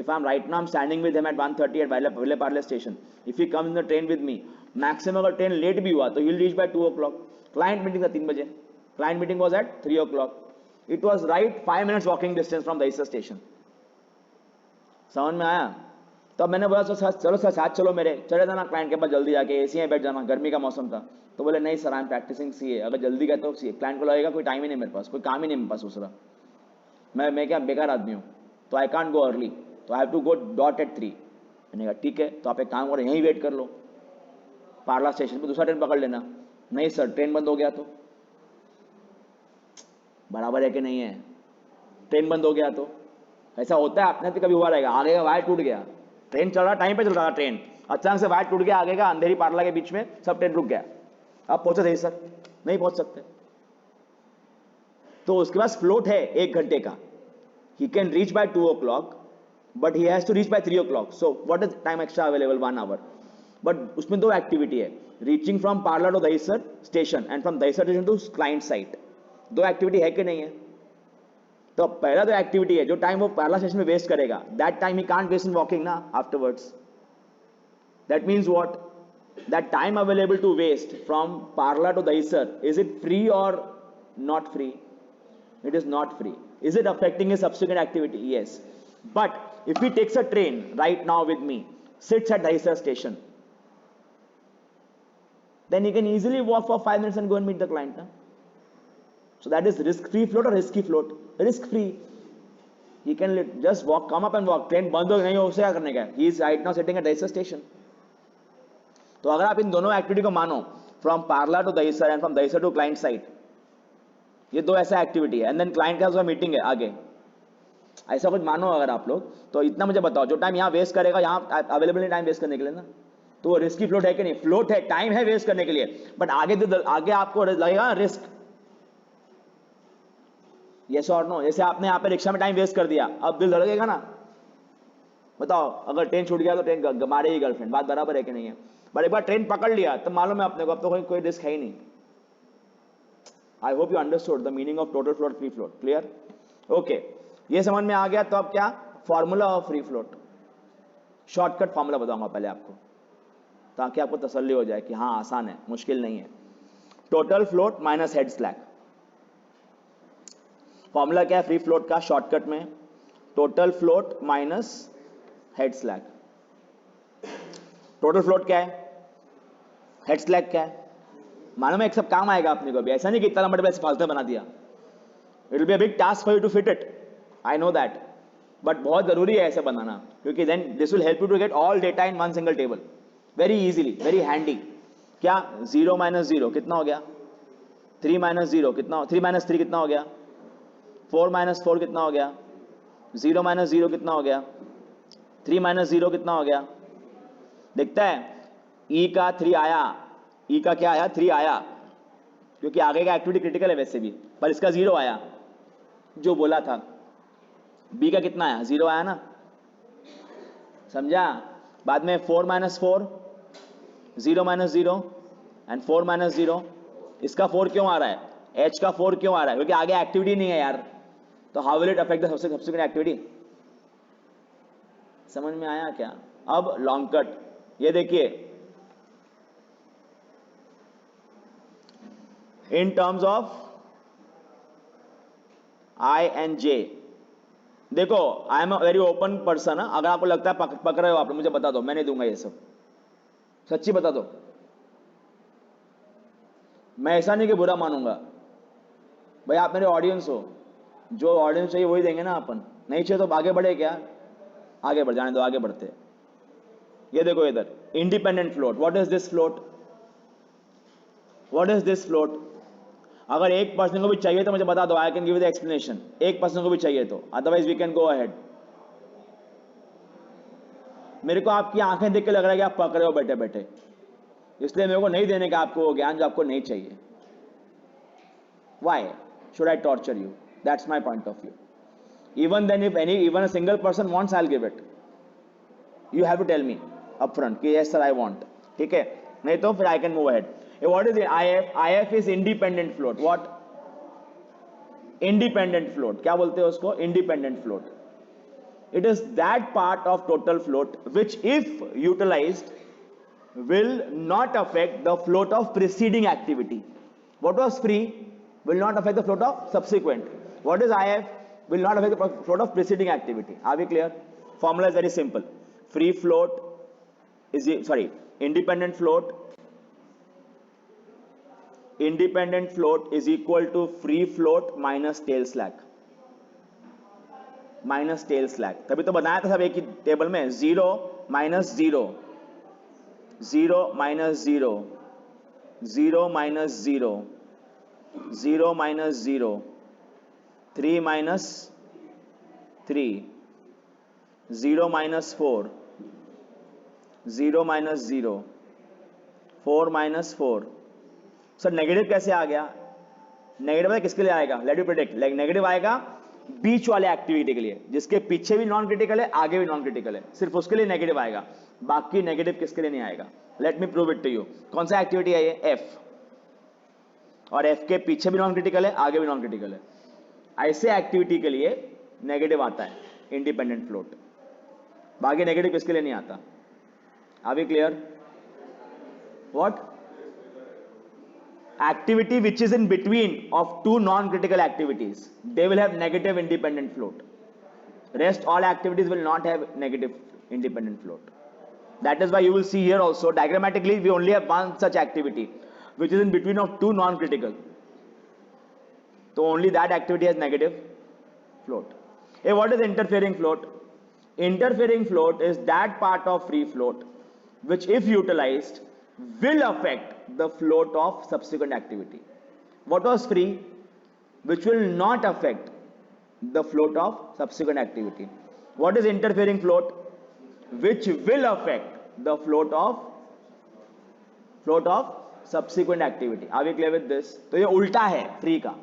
If I'm right now, I'm standing with him at 1:30 at Vile Parle station. If he comes in the train with me, maximum अगर train late भी हुआ तो he'll reach by 2 o'clock. Client meeting था 3 बजे. Client meeting was at 3 o'clock. It was right 5 minutes walking distance from Dahisar station. समझ में आया? तब मैंने बोला चलो सर साथ चलो मेरे, चले जाना क्लाइंट के पास जल्दी जाके, एसी में बैठ जाना, गर्मी का मौसम था। तो बोले नहीं sir, I am practising CA, अगर जल्दी गए तो सीए, क्लाइंट को लगेगा कोई टाइम ही नहीं मेरे पास, कोई काम ही नहीं मेरे पास दूसरा, मैं क्या बेकार आदमी हूँ, तो आई कांट गो अर्ली, तो I have to go dot at 3। मैंने कहा ठीक है, तो आप एक काम करो, यहीं वेट कर लो पार्ला स्टेशन पे, दूसरा ट्रेन पकड़ लेना। नहीं सर, ट्रेन बंद हो गया तो? बराबर है कि नहीं है? ट्रेन बंद हो गया तो ऐसा होता है, अपने तो कभी हुआ रहेगा, आगे का वायर टूट गया, ट्रेन चल रहा, टाइम पे चल रहा था ट्रेन, अचानक से वायर टूट गया आगे का, अंधेरी पार्ला के बीच में, सब ट्रेन रुक गया, अब पहुंचे थे सर? नहीं पहुंच सकते। तो उसके पास फ्लोट है 1 घंटे का, he can reach by 2 o'clock but he has to reach by 3 o'clock, so what is time extra available? 1 hour. but उसमें 2 एक्टिविटी है, reaching from Parla to Dahisar station and from Dahisar station to client site, 2 activity है कि नहीं है? तो पहला 2 activity है, जो टाइम वो पार्ला स्टेशन में वेस्ट करेगा, that time he can't waste in walking ना afterwards. that means what? that time available to waste from Parla to Dahisar, is it free or not free? It is not free. Is it affecting his subsequent activity? Yes. But if he takes a train right now with me, sits at Dahisar station, then he can easily walk for 5 minutes and go and meet the client. Huh? So that is risk-free float or risky float? Risk-free. He can just walk, come up and walk. Train बंद हो नहीं हो, उसे क्या करने का? He is right now sitting at Dahisar station. तो अगर आप इन दोनों एक्टिविटी को मानो, from Parla to Dahisar and from Dahisar to client site, ये 2 ऐसा एक्टिविटी है, एंड देन क्लाइंट का उसका मीटिंग है आगे, ऐसा कुछ मानो अगर आप लोग, तो इतना मुझे बताओ, जो टाइम यहाँ वेस्ट करेगा, यहाँ अवेलेबल नहीं टाइम वेस्ट करने के लिए ना, तो वो रिस्की फ्लोट है कि नहीं? फ्लोट है, टाइम है वेस्ट करने के लिए, बट आगे आपको लगेगा रिस्क। यस और नो? जैसे आपने यहाँ पे रिक्शा में टाइम वेस्ट कर दिया, अब दिल धड़केगा ना? बताओ, अगर ट्रेन छूट गया तो ट्रेन मारेगी गर्लफ्रेंड, बात बराबर है कि नहीं है? बट एक बार ट्रेन पकड़ लिया तो मालूम है अपने को, अब तो कोई रिस्क है ही नहीं। I hope you understood the meaning of total float, free float. Clear? Okay. ये समझ में आ गया। तो अब क्या formula of free float, shortcut formula बताऊंगा पहले आपको, ताकि आपको तसल्ली हो जाए कि हाँ आसान है, मुश्किल नहीं है। Total float minus head slack. Formula क्या है फ्री फ्लोट का शॉर्टकट में? Total float minus head slack. Total float क्या है, हेड स्लैक क्या है? मालूम है एक सब काम आएगा अपने को भी, ऐसा नहीं कि इतना लंबा टेबल ऐसे फालतू बना दिया। It will be a big task for you to fit it, I know that, but बहुत जरूरी है ऐसे बनाना, क्योंकि then this will help you to get all data in one single table very easily, very handy. क्या 0 minus 0 कितना हो गया 3 माइनस 0 कितना 3 माइनस 3 कितना हो गया 4 माइनस 4 कितना हो गया 0 माइनस 0 कितना हो गया 3 माइनस 0 कितना हो गया दिखता है ई का 3 आया ई का क्या आया 3 आया क्योंकि आगे का एक्टिविटी क्रिटिकल है वैसे भी पर इसका 0 आया जो बोला था बी का कितना आया 0 आया ना समझा बाद में 4 माइनस 4 0 माइनस 0 एंड 4 माइनस 0 इसका 4 क्यों आ रहा है एच का 4 क्यों आ रहा है क्योंकि आगे एक्टिविटी नहीं है यार तो how will it affect the subsequent activity समझ में आया क्या अब लॉन्ग कट ये देखिए in terms of I and J देखो I am a very open person अगर आपको लगता है पक रहे हो आप मुझे बता दो मैं नहीं दूंगा ये सब सच्ची बता दो मैं ऐसा नहीं कि बुरा मानूंगा भाई आप मेरे ऑडियंस हो जो ऑडियंस चाहिए वही देंगे ना अपन नहीं चाहिए तो आगे बढ़े क्या आगे बढ़ जाने दो आगे बढ़ते ये देखो इधर independent float what is this float what is this float अगर एक पर्सन को भी चाहिए तो मुझे बता दो I can give the explanation एक पर्सन को भी चाहिए तो otherwise we can go ahead मेरे को आपकी आंखें देख के लग रहा है कि आप पक रहे हो बैठे बैठे इसलिए मेरे को नहीं देने का आपको वो ज्ञान जो आपको नहीं चाहिए why should I torture you that's my point of view even then if any even a single person wants I'll give it you have to tell me upfront कि yes sir I want ठीक है नहीं तो फिर I can move ahead what is it IF is independent float what independent float क्या बोलते हैं उसको independent float it is that part of total float which if utilized will not affect the float of preceding activity what was free will not affect the float of subsequent what is IF will not affect the float of preceding activity. Are we clear? Formula is very simple. Free float is independent float. Independent float is equal to free float minus tail slack. Minus tail slack. तभी तो बनाया था सब एक ही table में 0 minus 0 0 minus 0 0 minus 0 0 minus 0 3 minus 3 0 minus 4 0 minus 0 4 minus 4 sir negative कैसे आ गया negative किसके लिए आएगा लेट यू प्रेडिक्ट नेगेटिव आएगा बीच वाले एक्टिविटी के लिए जिसके पीछे भी नॉन क्रिटिकल है आगे भी नॉन क्रिटिकल है सिर्फ उसके लिए नेगेटिव आएगा बाकी नेगेटिव किसके लिए नहीं आएगा let me prove it to you कौन सा एक्टिविटी है ये एफ और एफ के पीछे भी नॉन क्रिटिकल है आगे भी नॉन क्रिटिकल है ऐसे एक्टिविटी के लिए नेगेटिव आता है इंडिपेंडेंट फ्लोट बाकी नेगेटिव किसके लिए नहीं आता are we clear what activity which is in between of two non-critical activities they will have negative independent float rest all activities will not have negative independent float that is why you will see here also diagrammatically we only have one such activity which is in between of two non-critical so only that activity has negative float hey what is interfering float interfering float is that part of free float which if utilized will affect the float of subsequent activity. What was free? Which will not affect the float of subsequent activity. What is interfering float? Which will affect the float of subsequent activity. Are we clear with this? तो ये उल्टा है free का.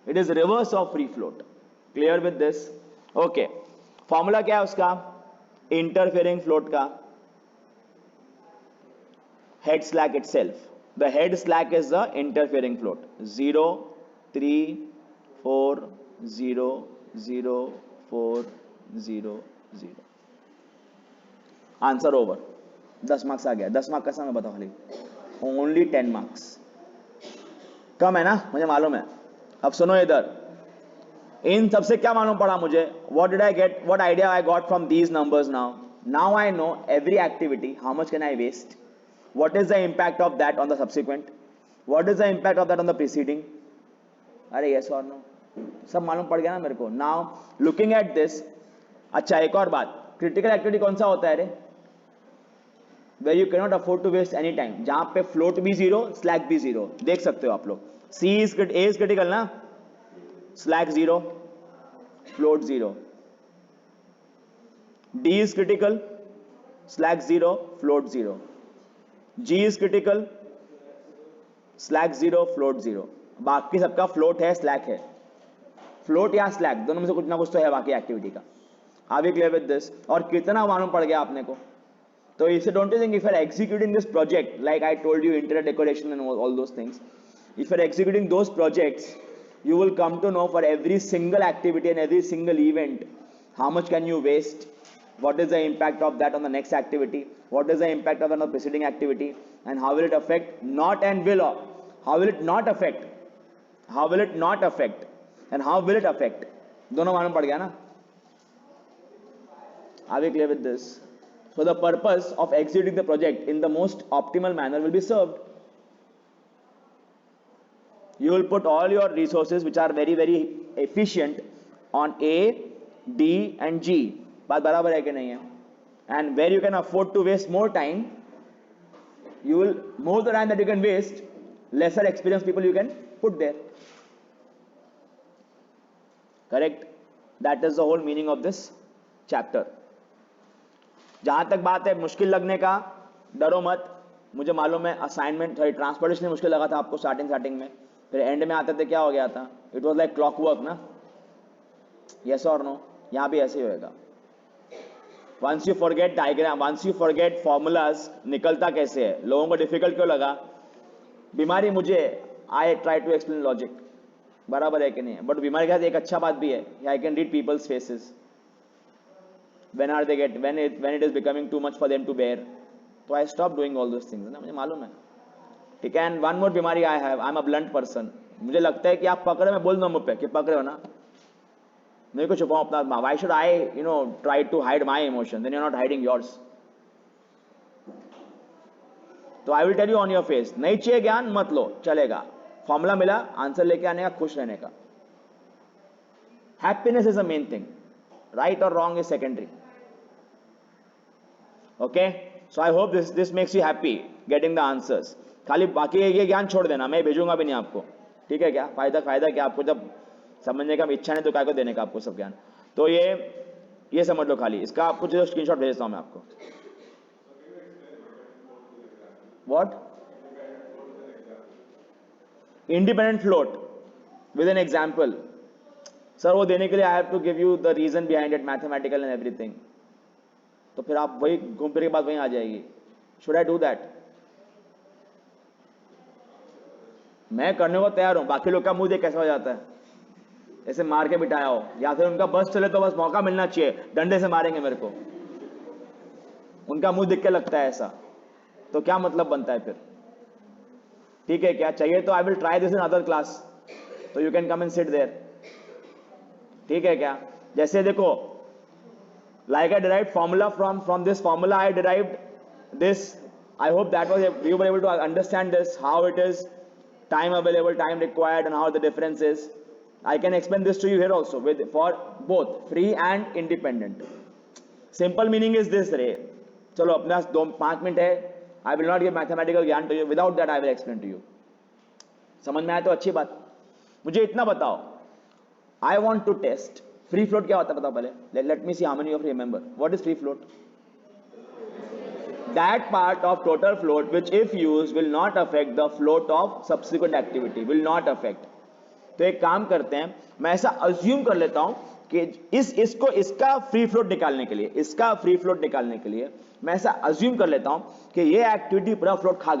It is reverse of free float. Clear with this? Okay. Formula क्या है उसका? Interfering float का head slack itself. The head slack is the interfering float. 0, 3, 4, 0, 0, 4, 0, 0. Answer over. 10 marks आ गया 10 मार्क्स का समय बताओ खाली ओनली 10 मार्क्स कम है ना मुझे मालूम है अब सुनो इधर इन सबसे क्या मालूम पड़ा मुझे what did I get what idea I got from these numbers now I know every activity how much can I waste what is the impact of that on the subsequent what is the impact of that on the preceding अरे yes or no सब मालूम पड़ गया ना मेरे को now looking at this अच्छा एक और बात क्रिटिकल एक्टिविटी कौन सा होता है रे where you cannot afford to waste any time, जहां पे float भी जीरो slack भी जीरो, देख सकते हो आप लोग. A is critical ना, slack zero, float zero. D is critical, slack zero, float zero. G is critical, slack zero, float zero. बाकी सबका float है, slack है. फ्लोट या स्लैक दोनों में से कुछ ना कुछ तो है बाकी एक्टिविटी का. Are we clear with this? और कितना मालूम पड़ गया आपने को? तो इसे don't you think if you are executing this project like I told you interior decoration and all those things, if you are executing those projects you will come to know for every single activity and every single event how much can you waste, what is the impact of that on the next activity, what is the impact of that on the preceding activity, and how will it affect, not and will, how will it not affect, how will it not affect and how will it affect, दोनों मालूम पड़ गया ना. Are we clear with this? So the purpose of executing the project in the most optimal manner will be served. You will put all your resources which are very very efficient on A, D and G. बात बराबर है कि नहीं है? And where you can afford to waste more time, you will, more the time that you can waste, lesser experienced people you can put there. Correct? That is the whole meaning of this chapter. जहां तक बात है मुश्किल लगने का, डरो मत. मुझे मालूम है असाइनमेंट ट्रांसपोर्टेशन मुश्किल लगा था आपको स्टार्टिंग में, फिर एंड में आते थे क्या हो गया था, it was like clockwork ना. यस और नो? यहाँ भी ऐसे ही होएगा. Once you forget diagram, once you forget formulas, निकलता कैसे है, लोगों को डिफिकल्ट क्यों लगा, बीमारी मुझे, I try to explain logic, बराबर है कि नहीं है. बट बीमारी के साथ एक अच्छा बात भी है, I can read peoples faces when are they get when it is becoming too much for them to bear. तो I stop doing all those things ना, मुझे मालूम है. ठीक है. एंड वन मोर बीमारी I have, I am a blunt person. मुझे लगता है कि आप पकड़े, मैं बोल दूं मुझ पे कि पकड़े हो ना, मेरे को छुपाऊं अपना. Why should I try to hide my emotion, then you are not hiding yours. तो I will tell you on your face, नहीं चाहिए ज्ञान मत लो, चलेगा. फॉर्मूला मिला, आंसर लेके आने का, खुश रहने का. Happiness is a main thing, right और wrong is secondary. Okay, so I hope this makes you happy getting the answers. खाली बाकी ये ज्ञान छोड़ देना, मैं भेजूंगा भी नहीं आपको. ठीक है क्या? फायदा क्या आपको, जब समझने का इच्छा नहीं तो क्या को देने का आपको सब ज्ञान. तो ये समझ लो खाली, इसका आपको जो स्क्रीनशॉट भेजता हूं मैं आपको. What? Independent float with an example. Sir वो देने के लिए I have to give you the reason behind it, mathematical and everything. तो फिर आप वही घूम फिर के बाद वहीं आ जाएगी. Should I do that? मैं करने को तैयार हूं, बाकी लोग का मुंह देख कैसा हो जाता है, ऐसे मार के बिठाया हो, या फिर उनका बस चले तो बस मौका मिलना चाहिए, डंडे से मारेंगे मेरे को, उनका मुंह देख के लगता है ऐसा, तो क्या मतलब बनता है फिर? ठीक है क्या? चाहिए तो I will try this in other class, तो you can come and sit there. ठीक है क्या? जैसे देखो, like I derived formula from this formula, I derived this. I hope that was you were able to understand this, how it is, time available, time required, and how the difference is. I can explain this to you here also with for both free and independent. Simple meaning is this रे. चलो अपने पास 2-5 minute है. I will not give mathematical ज्ञान to you. Without that I will explain to you. समझ में आया तो अच्छी बात. मुझे इतना बताओ, I want to test free float क्या होता है, बताओ पहले. Let me see how many of remember what is free float. That part of total float which if use will not affect the float of subsequent activity, will not affect. तो एक काम करते हैं, मैं ऐसा अज्यूम कर लेता हूं कि इसका फ्री फ्लोट निकालने के लिए मैं ऐसा अज्यूम कर लेता हूं कि ये एक्टिविटी पूरा फ्लोट खा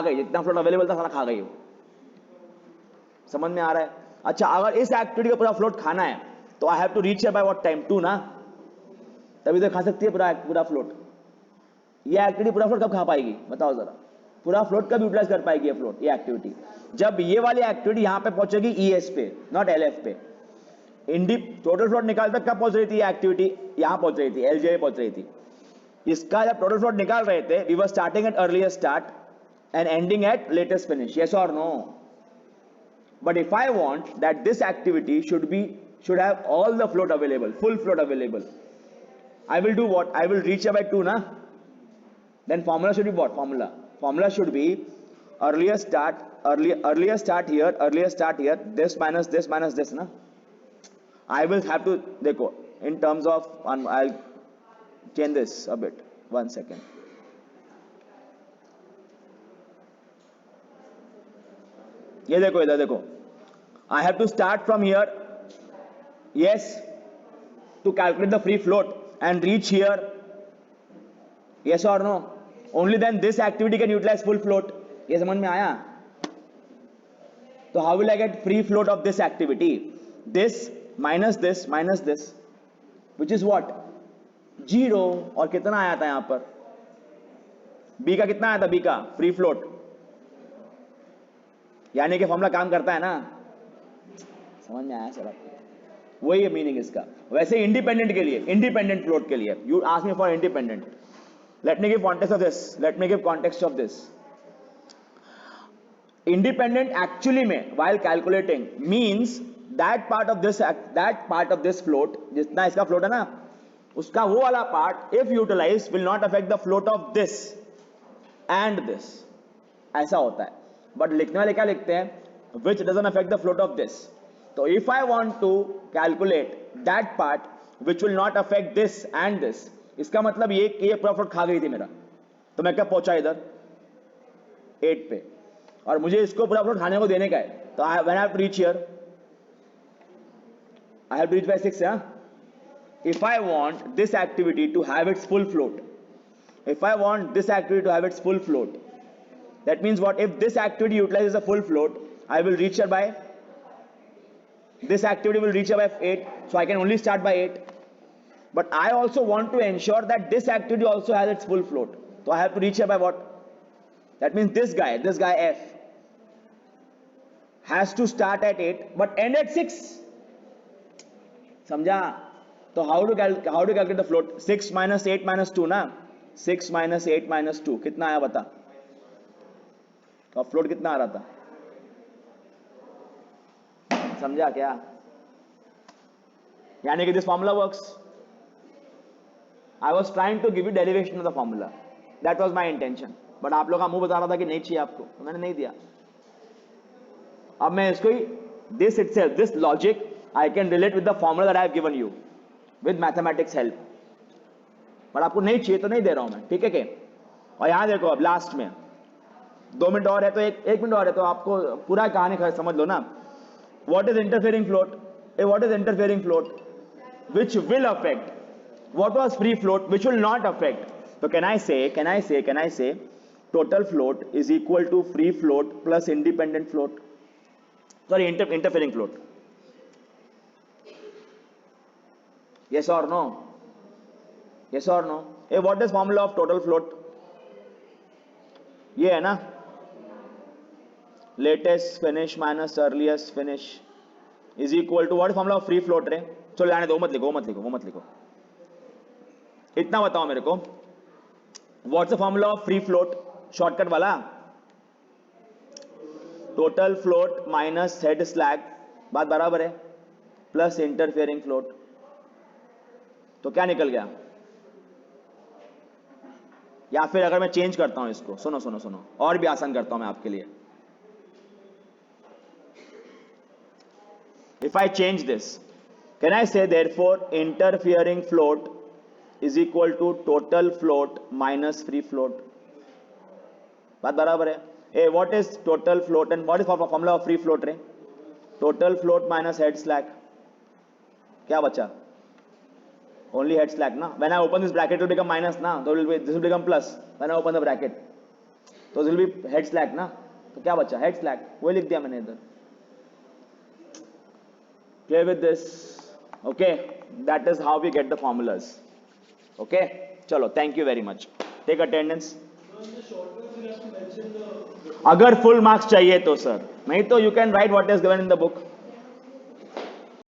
गई, जितना फ्लोट अवेलेबल था सारा खा गई. समझ में आ रहा है? अच्छा, अगर इस एक्टिविटी का पूरा फ्लोट खाना है तो I have to reach by what time, 2 ना, तभी तो खा सकती है पूरा फ्लोट. ये एक्टिविटी पूरा फ्लोट कब खा पाएगी बताओ जरा? पूरा फ्लोट कब यूटिलाइज कर पाएगी ये एक्टिविटी? जब ये वाली एक्टिविटी यहां पे पहुंचेगी ईएस पे, नॉट एलएफ पे. टोटल फ्लोट निकालते कब पहुंच रही थी ये एक्टिविटी? यहां पहुंच रही थी, एलजे पहुंच रही थी. इसका जब टोटल फ्लोट निकाल रहे थे, we were starting at earliest start and ending at latest finish. Yes और no? But if I want that this activity should have all the float available, full float available, I will do what? I will reach here by 2, na? Then formula should be what? Formula should be earlier start here, this minus this, na? I will have to, देखो, in terms of, I'll change this a bit. 1 second. ये देखो, इधर देखो. I have to start from here, yes, to calculate the free float and reach here, yes or no? Only then this activity can utilize full float. ये समझ में आया? तो how will I get free float of this activity? This minus this, which is what? 0. और कितना आया था यहां पर? B का कितना आया था? B का फ्री फ्लोट, यानी कि फॉर्मूला काम करता है ना? समझ में आया सर आपको? वही है मीनिंग इसका. वैसे इंडिपेंडेंट के लिए, इंडिपेंडेंट फ्लोट के लिए, you ask me for independent. Let me give context of this. Independent actually में while calculating means that part of this float, जितना इसका फ्लोट है ना, उसका वो वाला part if utilized will not affect the float of this and this. ऐसा होता है. बट लिखने वाले क्या लिखते हैं? which doesn't affect the float of this. तो if I want to calculate that part which will not affect this and this, इसका मतलब ये कि ये पूरा फ्लोट खा गई थी मेरा, तो मैं क्या पहुंचा इधर 8 पे, और मुझे इसको पूरा फ्लोट खाने को देने का है. तो when I have to reach here, I have to reach by 6. If I want this activity to have its full float, that means what? If this activity utilizes a full float, I will reach here by, this activity will reach here by 8, so I can only start by 8. But I also want to ensure that this activity also has its full float, so I have to reach here by what? That means this guy F has to start at 8 but end at 6. समझा? तो how to calculate the float? 6 minus 8 minus 2 ना? 6 minus 8 minus 2 कितना आया बता? तो float कितना आ रहा था? समझा क्या? यानी कि this formula works. I was trying to give you derivation of the formula. That was my intention. But आप लोग का मुंह बता रहा था कि नहीं चाहिए आपको, तो मैंने नहीं दिया. अब मैं इसको ही, this itself, this logic, I can relate with the formula that I have given you with mathematics help. but आपको नहीं चाहिए तो नहीं दे रहा हूं मैं, ठीक है क्या? और यहां देखो अब लास्ट में 2 मिनट और है, तो एक मिनट और है, तो आपको पूरा कहानी समझ लो ना. What is interfering float? What is interfering float? Which will affect. What was free float? Which will not affect. So can I say total float is equal to free float plus independent float. Sorry, interfering float. Yes or no? Yes or no? Hey, what is formula of total float? ये है ना, latest finish minus earliest finish is equal to what is formula of free float रे? चलो जाने दो, मत लिखो. इतना बताओ मेरे को, what's the formula of free float? Shortcut वाला, total float minus head slack, बात बराबर है, प्लस इंटरफेयरिंग फ्लोट. तो क्या निकल गया? या फिर अगर मैं चेंज करता हूं इसको, सुनो और भी आसान करता हूं मैं आपके लिए. If I change this, can I say therefore interfering float is equal to total float minus free float? बात बराबर है. Hey, what is total float and what is formula of free float रे? Total float minus head slack. क्या बचा? Only head slack ना. When I open this bracket it will become minus ना, so this will become plus. When I open the bracket, so this will be head slack ना. तो क्या बचा? Head slack. वही लिख दिया मैंने इधर. Play with this. Okay, that is how we get the formulas. Okay, चलो, thank you very much. Take attendance. अगर फुल मार्क्स चाहिए तो सर, नहीं तो you can write what is given in the book.